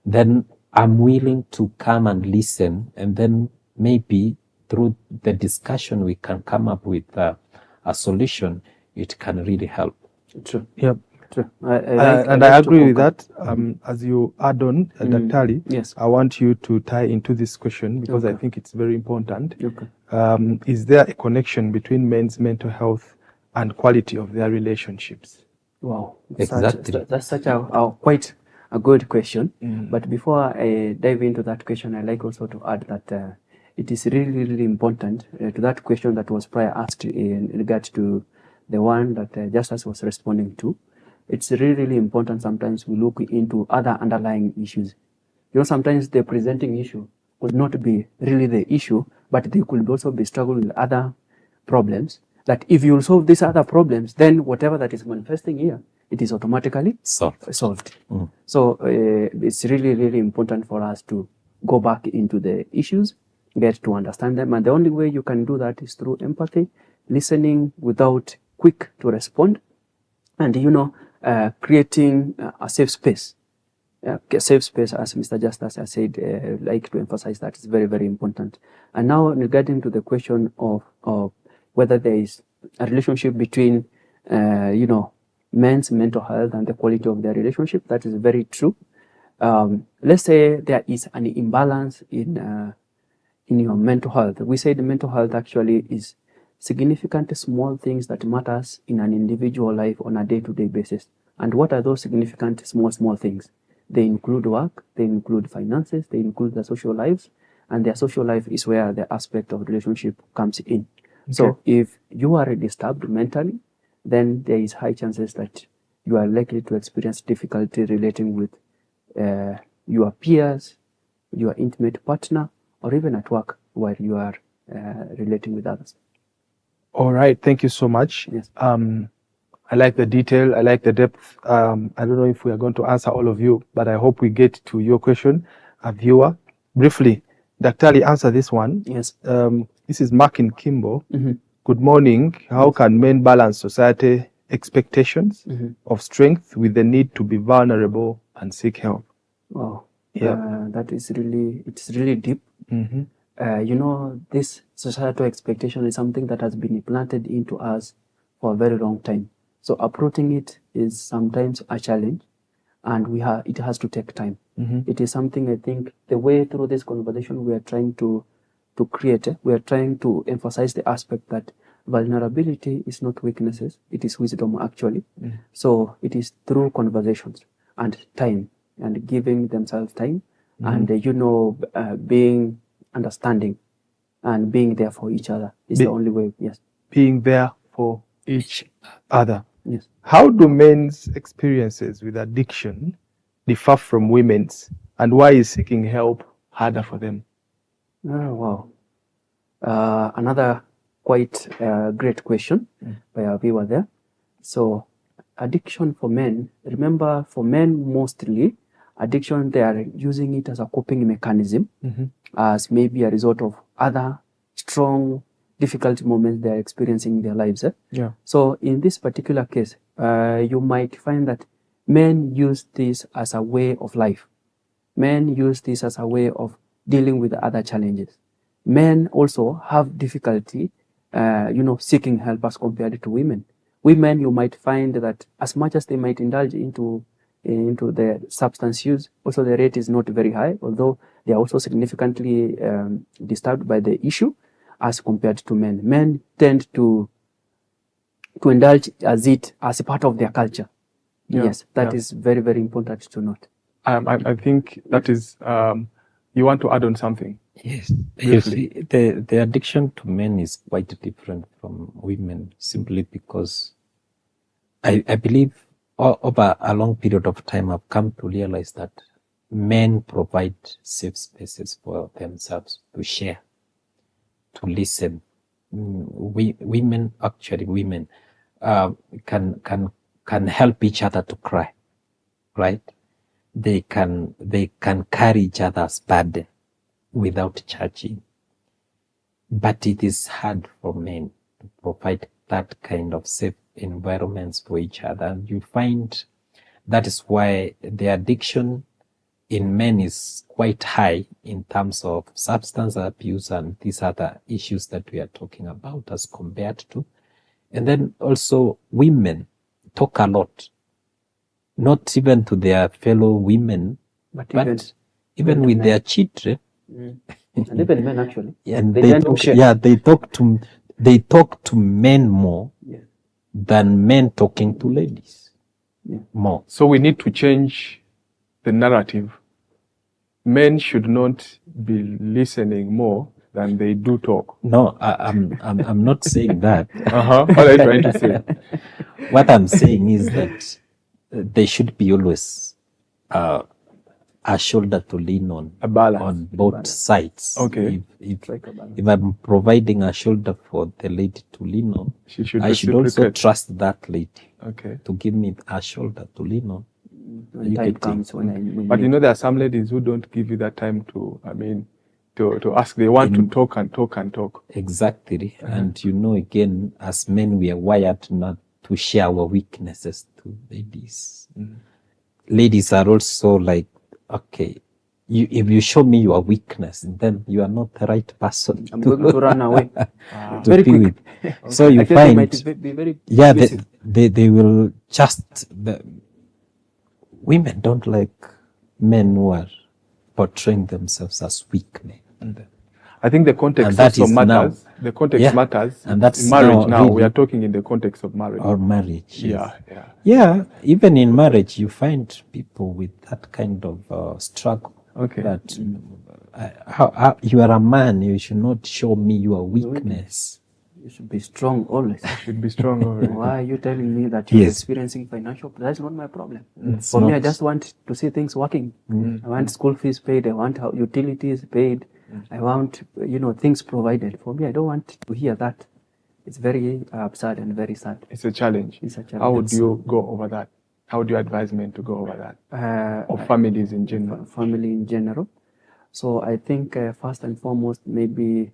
then I'm willing to come and listen, and then maybe through the discussion we can come up with a solution. It can really help. True. Yep. True. I agree with that. As you add on, Daktari, yes, I want you to tie into this question because I think it's very important. Is there a connection between men's mental health and quality of their relationships? Wow, exactly. That's such a quite a good question. But before I dive into that question, I'd like also to add that it is really, really important to that question that was prior asked in regard to the one that Justus was responding to. It's really, really important sometimes we look into other underlying issues. Sometimes the presenting issue could not be really the issue, but they could also be struggling with other problems. That if you solve these other problems, then whatever that is manifesting here, it is automatically solved. So it's really, really important for us to go back into the issues, get to understand them. And the only way you can do that is through empathy, listening without quick to respond, and, creating a safe space. A safe space, as Mr. Justus has said, like to emphasize that it's very, very important. And now regarding to the question of whether there is a relationship between, you know, men's mental health and the quality of their relationship. That is very true. Let's say there is an imbalance in your mental health. We say the mental health actually is significant small things that matters in an individual life on a day-to-day basis. And what are those significant small things? They include work, they include finances, they include their social lives, and their social life is where the aspect of relationship comes in. Okay. So if you are disturbed mentally, then there is high chances that you are likely to experience difficulty relating with your peers, your intimate partner, or even at work while you are relating with others. All right, thank you so much. Yes. I like the detail, I like the depth. I don't know if we are going to answer all of you, but I hope we get to your question, a viewer. Briefly, Daktari, answer this one. Yes. This is Mark in Kimbo. Mm-hmm. Good morning. How can men balance society expectations of strength with the need to be vulnerable and seek help? Wow. Yeah. That is really, it's really deep. Mm-hmm. You know, this societal expectation is something that has been implanted into us for a very long time. So uprooting it is sometimes a challenge, and it has to take time. Mm-hmm. It is something, I think, the way through this conversation we are trying to create, we are trying to emphasize the aspect that vulnerability is not weaknesses, it is wisdom actually. Mm. So it is through conversations and time and giving themselves time and, you know, being understanding and being there for each other is the only way. Yes. Being there for each other. Yes. How do men's experiences with addiction differ from women's, and why is seeking help harder for them? Oh, wow. Another quite great question by our viewer there. So addiction for men, remember for men mostly, addiction, they are using it as a coping mechanism, as maybe a result of other strong, difficult moments they are experiencing in their lives. Yeah. So in this particular case, you might find that men use this as a way of life. Men use this as a way of dealing with other challenges. Men also have difficulty, you know, seeking help as compared to women. Women, you might find that as much as they might indulge into the substance use, also the rate is not very high, although they are also significantly disturbed by the issue as compared to men. Men tend to indulge as a part of their culture. Yeah. Yes, that is very, very important to note. I think that is, you want to add on something? Yes. You see, the addiction to men is quite different from women, simply because I believe over a long period of time I've come to realize that men provide safe spaces for themselves to share, to listen. Women can help each other to cry, right? They can carry each other's burden without judging. But it is hard for men to provide that kind of safe environments for each other. And you find that is why the addiction in men is quite high in terms of substance abuse and these other issues that we are talking about as compared to. And then also women talk a lot, not even to their fellow women, but even with their children. And even men actually. And they talk to men more than men talking to ladies. More. So we need to change the narrative. Men should not be listening more than they do talk. No, I'm not saying that. What are you trying to say? What I'm saying is that they should be always a shoulder to lean on, a balance on both sides. Okay. If I'm providing a shoulder for the lady to lean on, I should also trust that lady to give me a shoulder to lean on. Time comes when but you know, there are some ladies who don't give you that time to ask. They want to talk and talk and talk. Exactly. And you know, again, as men, we are wired not to share our weaknesses to ladies. Ladies are also like, okay, if you show me your weakness, then you are not the right person. I'm going to run away. To Very be quick. with. So you I guess find, they might be very yeah, dismissive. they will just, women don't like men who are portraying themselves as weak men. I think the context that also is matters. now. The context Yeah. matters. And that's in marriage now. really, We are talking in the context of marriage. Or marriage. Yes. Yeah. Yeah, even in marriage, you find people with that kind of struggle. Okay. That how you are a man, you should not show me your weakness. You should be strong always. You should be strong always. Why are you telling me that you're Yes. experiencing financial? That's not my problem. It's For me, not. I just want to see things working. I want school fees paid. I want utilities paid. I want, things provided. For me, I don't want to hear that. It's very absurd and very sad. It's a challenge. It's a challenge. How would you go over that? How would you advise men to go over that? Or families in general? Family in general. So I think first and foremost, maybe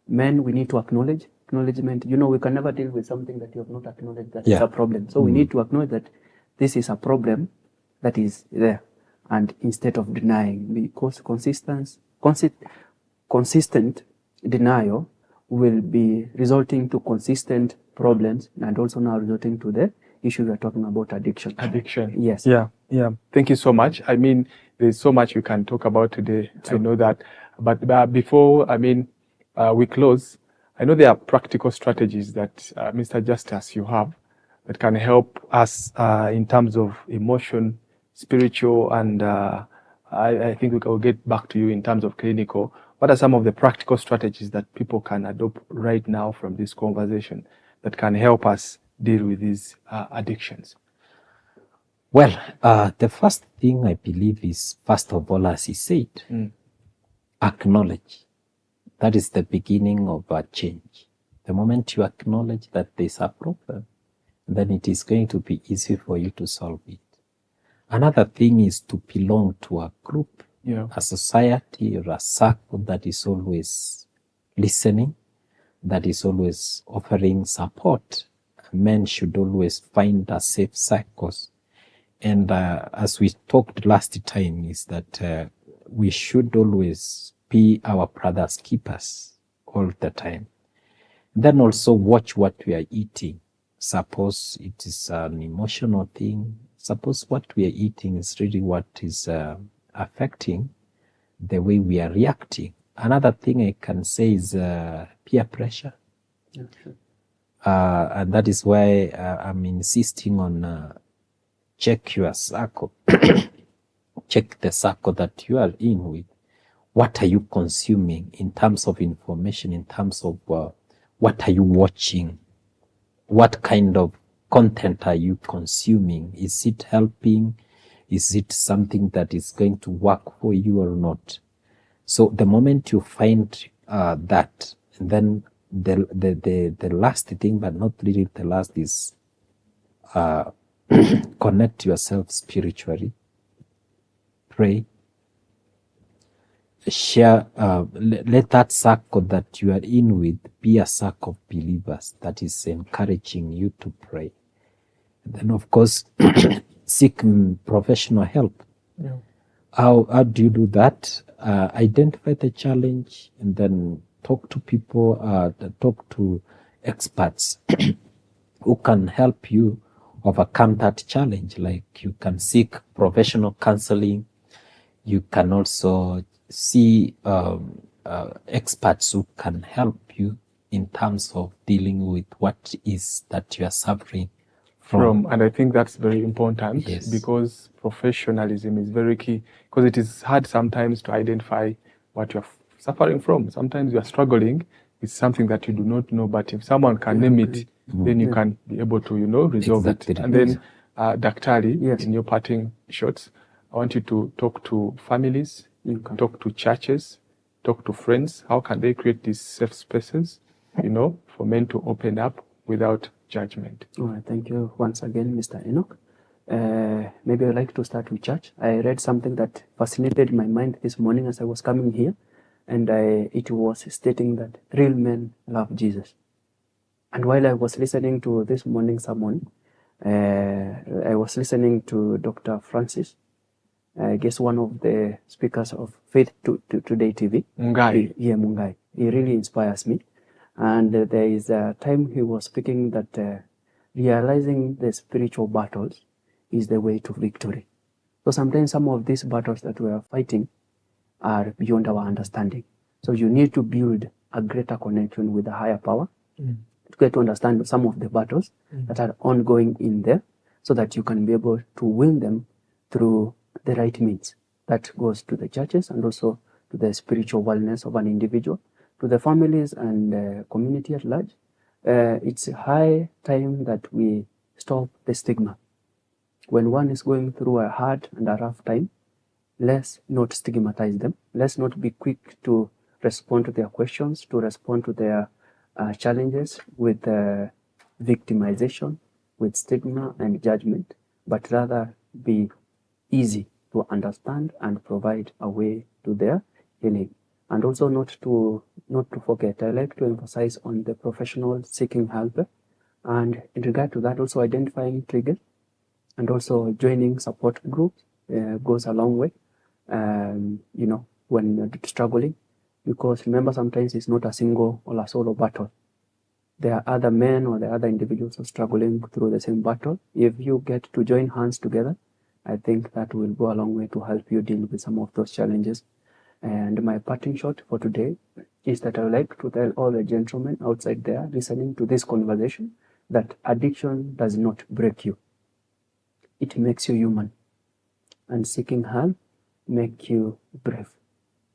men, we need to acknowledgement. We can never deal with something that you have not acknowledged that is a problem. So we need to acknowledge that this is a problem that is there. And instead of denying, because consistent denial will be resulting to consistent problems and also now resulting to the issue we are talking about, addiction. Addiction. Yes. Yeah. Thank you so much. I mean, there's so much we can talk about today. I know that. But before, we close, I know there are practical strategies that Mr. Justus, you have that can help us in terms of emotion, spiritual, and I think we will get back to you in terms of clinical. What are some of the practical strategies that people can adopt right now from this conversation that can help us deal with these addictions? Well, the first thing I believe is, first of all, as he said, acknowledge. That is the beginning of a change. The moment you acknowledge that there's a problem, then it is going to be easy for you to solve it. Another thing is to belong to a group, a society or a circle that is always listening, that is always offering support. Men should always find a safe circles. And as we talked last time, is that we should always be our brother's keepers all the time. Then also watch what we are eating. Suppose it is an emotional thing. Suppose what we are eating is really what is affecting the way we are reacting. Another thing I can say is peer pressure. And that is why I'm insisting on check your circle. Check the circle that you are in with. What are you consuming in terms of information, in terms of what are you watching? What kind of content are you consuming? Is it helping? Is it something that is going to work for you or not? So the moment you find that, then the last thing, but not really the last, is connect yourself spiritually. Pray. Share, let that circle that you are in with be a circle of believers that is encouraging you to pray. And then, of course, seek professional help. How do you do that? Identify the challenge and then talk to people, talk to experts who can help you overcome that challenge. Like, you can seek professional counseling. You can also see experts who can help you in terms of dealing with what is that you are suffering from. And I think that's very important, because professionalism is very key, because it is hard sometimes to identify what you're suffering from. Sometimes you are struggling with something that you do not know, but if someone can name it, then you can be able to, resolve it. And then, Daktari, in your parting shots, I want you to talk to families, talk to churches, talk to friends. How can they create these safe spaces, for men to open up without judgment? All right, thank you once again, Mr. Enoch. Maybe I'd like to start with church. I read something that fascinated my mind this morning as I was coming here, and it was stating that real men love Jesus. And while I was listening to this morning sermon, I was listening to Dr. Francis, I guess one of the speakers of Faith Today TV. Mungai. Mungai. He really inspires me. And there is a time he was speaking that realizing the spiritual battles is the way to victory. So sometimes some of these battles that we are fighting are beyond our understanding. So you need to build a greater connection with the higher power to get to understand some of the battles that are ongoing in there, so that you can be able to win them through the right means. That goes to the churches and also to the spiritual wellness of an individual, to the families and community at large. It's high time that we stop the stigma. When one is going through a hard and a rough time, let's not stigmatize them. Let's not be quick to respond to their questions, to respond to their challenges with victimization, with stigma and judgment, but rather be easy to understand and provide a way to their healing. And also not to forget, I like to emphasize on the professional seeking help, and in regard to that, also identifying triggers and also joining support groups goes a long way, when you're struggling, because remember, sometimes it's not a single or a solo battle. There are other men or there are other individuals who are struggling through the same battle. If you get to join hands together, I think that will go a long way to help you deal with some of those challenges. And my parting shot for today is that I would like to tell all the gentlemen outside there listening to this conversation that addiction does not break you. It makes you human. And seeking help makes you brave.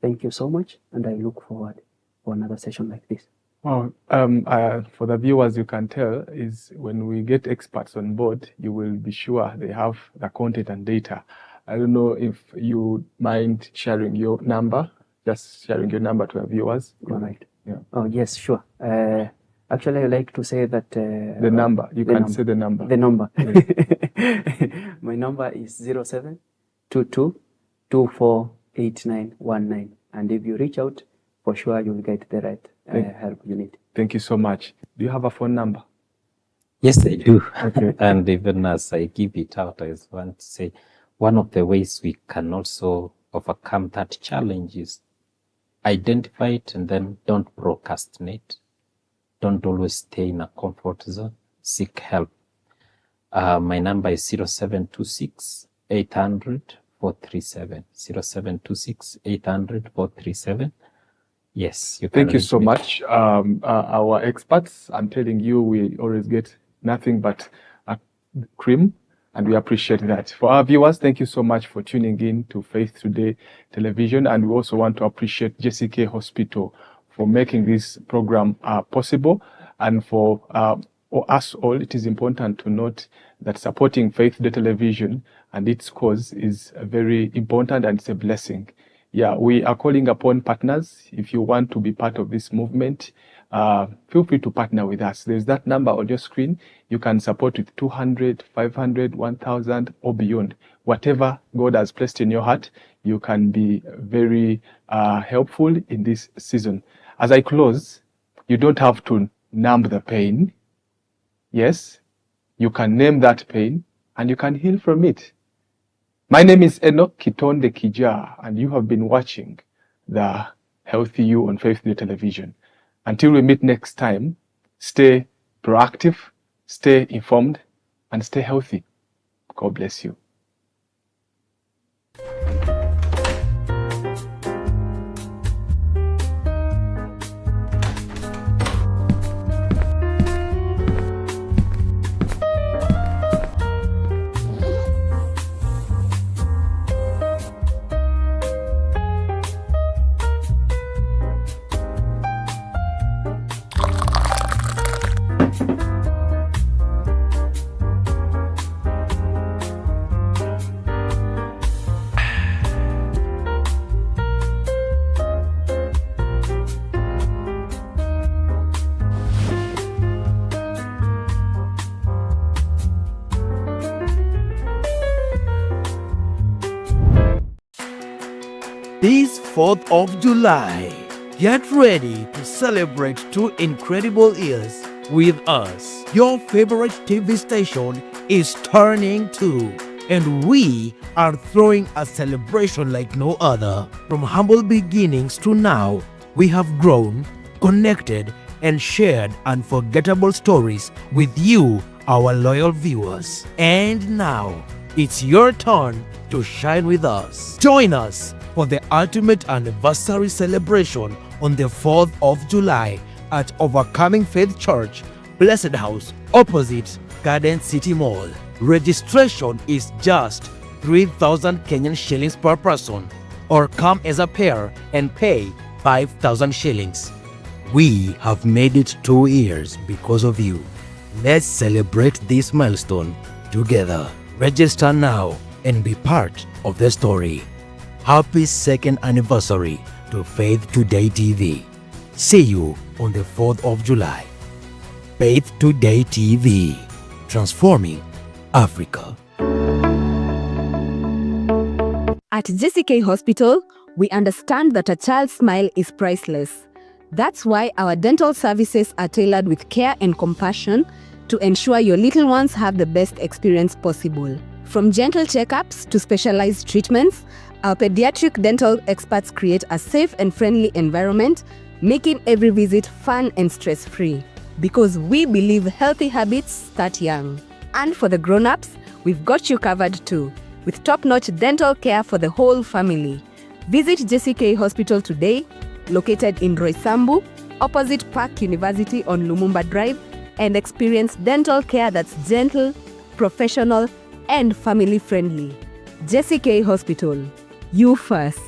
Thank you so much, and I look forward for another session like this. Well, for the viewers, you can tell is when we get experts on board, you will be sure they have the content and data. I don't know if you mind sharing your number, just sharing your number to our viewers. All right. Yeah. Oh, yes, sure. Actually, I like to say that... the number. You can say the number. The number. Yes. My number is 0722248919. And if you reach out, for sure you'll get the right help you need. Thank you so much. Do you have a phone number? Yes, I do. Okay. And even as I give it out, I just want to say one of the ways we can also overcome that challenge is identify it and then don't procrastinate. Don't always stay in a comfort zone. Seek help. My number is 0726 800 437. 0726 800 437. Yes, you can. Thank you so much. Our experts, I'm telling you, we always get nothing but a cream, and we appreciate that. For our viewers, thank you so much for tuning in to Faith Today Television, and we also want to appreciate JCK Hospital for making this program possible, and for us all, it is important to note that supporting Faith Today Television and its cause is very important, and it's a blessing. Yeah, we are calling upon partners. If you want to be part of this movement, feel free to partner with us. There's that number on your screen. You can support with 200, 500, 1,000 or beyond. Whatever God has placed in your heart, you can be very helpful in this season. As I close, you don't have to numb the pain. Yes, you can name that pain and you can heal from it. My name is Enock Kitondekijja, and you have been watching the Healthy You on Faith Today Television. Until we meet next time, stay proactive, stay informed, and stay healthy. God bless you. This 4th of July, get ready to celebrate 2 incredible years with us. Your favorite TV station is turning to and we are throwing a celebration like no other. From humble beginnings to now, we have grown, connected, and shared unforgettable stories with you, our loyal viewers. And now, it's your turn to shine with us. Join us for the ultimate anniversary celebration on the 4th of July at Overcoming Faith Church, Blessed House, opposite Garden City Mall. Registration is just 3,000 Kenyan shillings per person, or come as a pair and pay 5,000 shillings. We have made it 2 years because of you. Let's celebrate this milestone together. Register now and be part of the story. Happy 2nd anniversary to Faith Today TV. See you on the 4th of July. Faith Today TV, transforming Africa. At JCK Hospital, we understand that a child's smile is priceless. That's why our dental services are tailored with care and compassion to ensure your little ones have the best experience possible. From gentle checkups to specialized treatments, our pediatric dental experts create a safe and friendly environment, making every visit fun and stress-free. Because we believe healthy habits start young. And for the grown-ups, we've got you covered too, with top-notch dental care for the whole family. Visit JCK Hospital today, located in Roysambu, opposite Park University on Lumumba Drive, and experience dental care that's gentle, professional, and family-friendly. JCK Hospital, you first.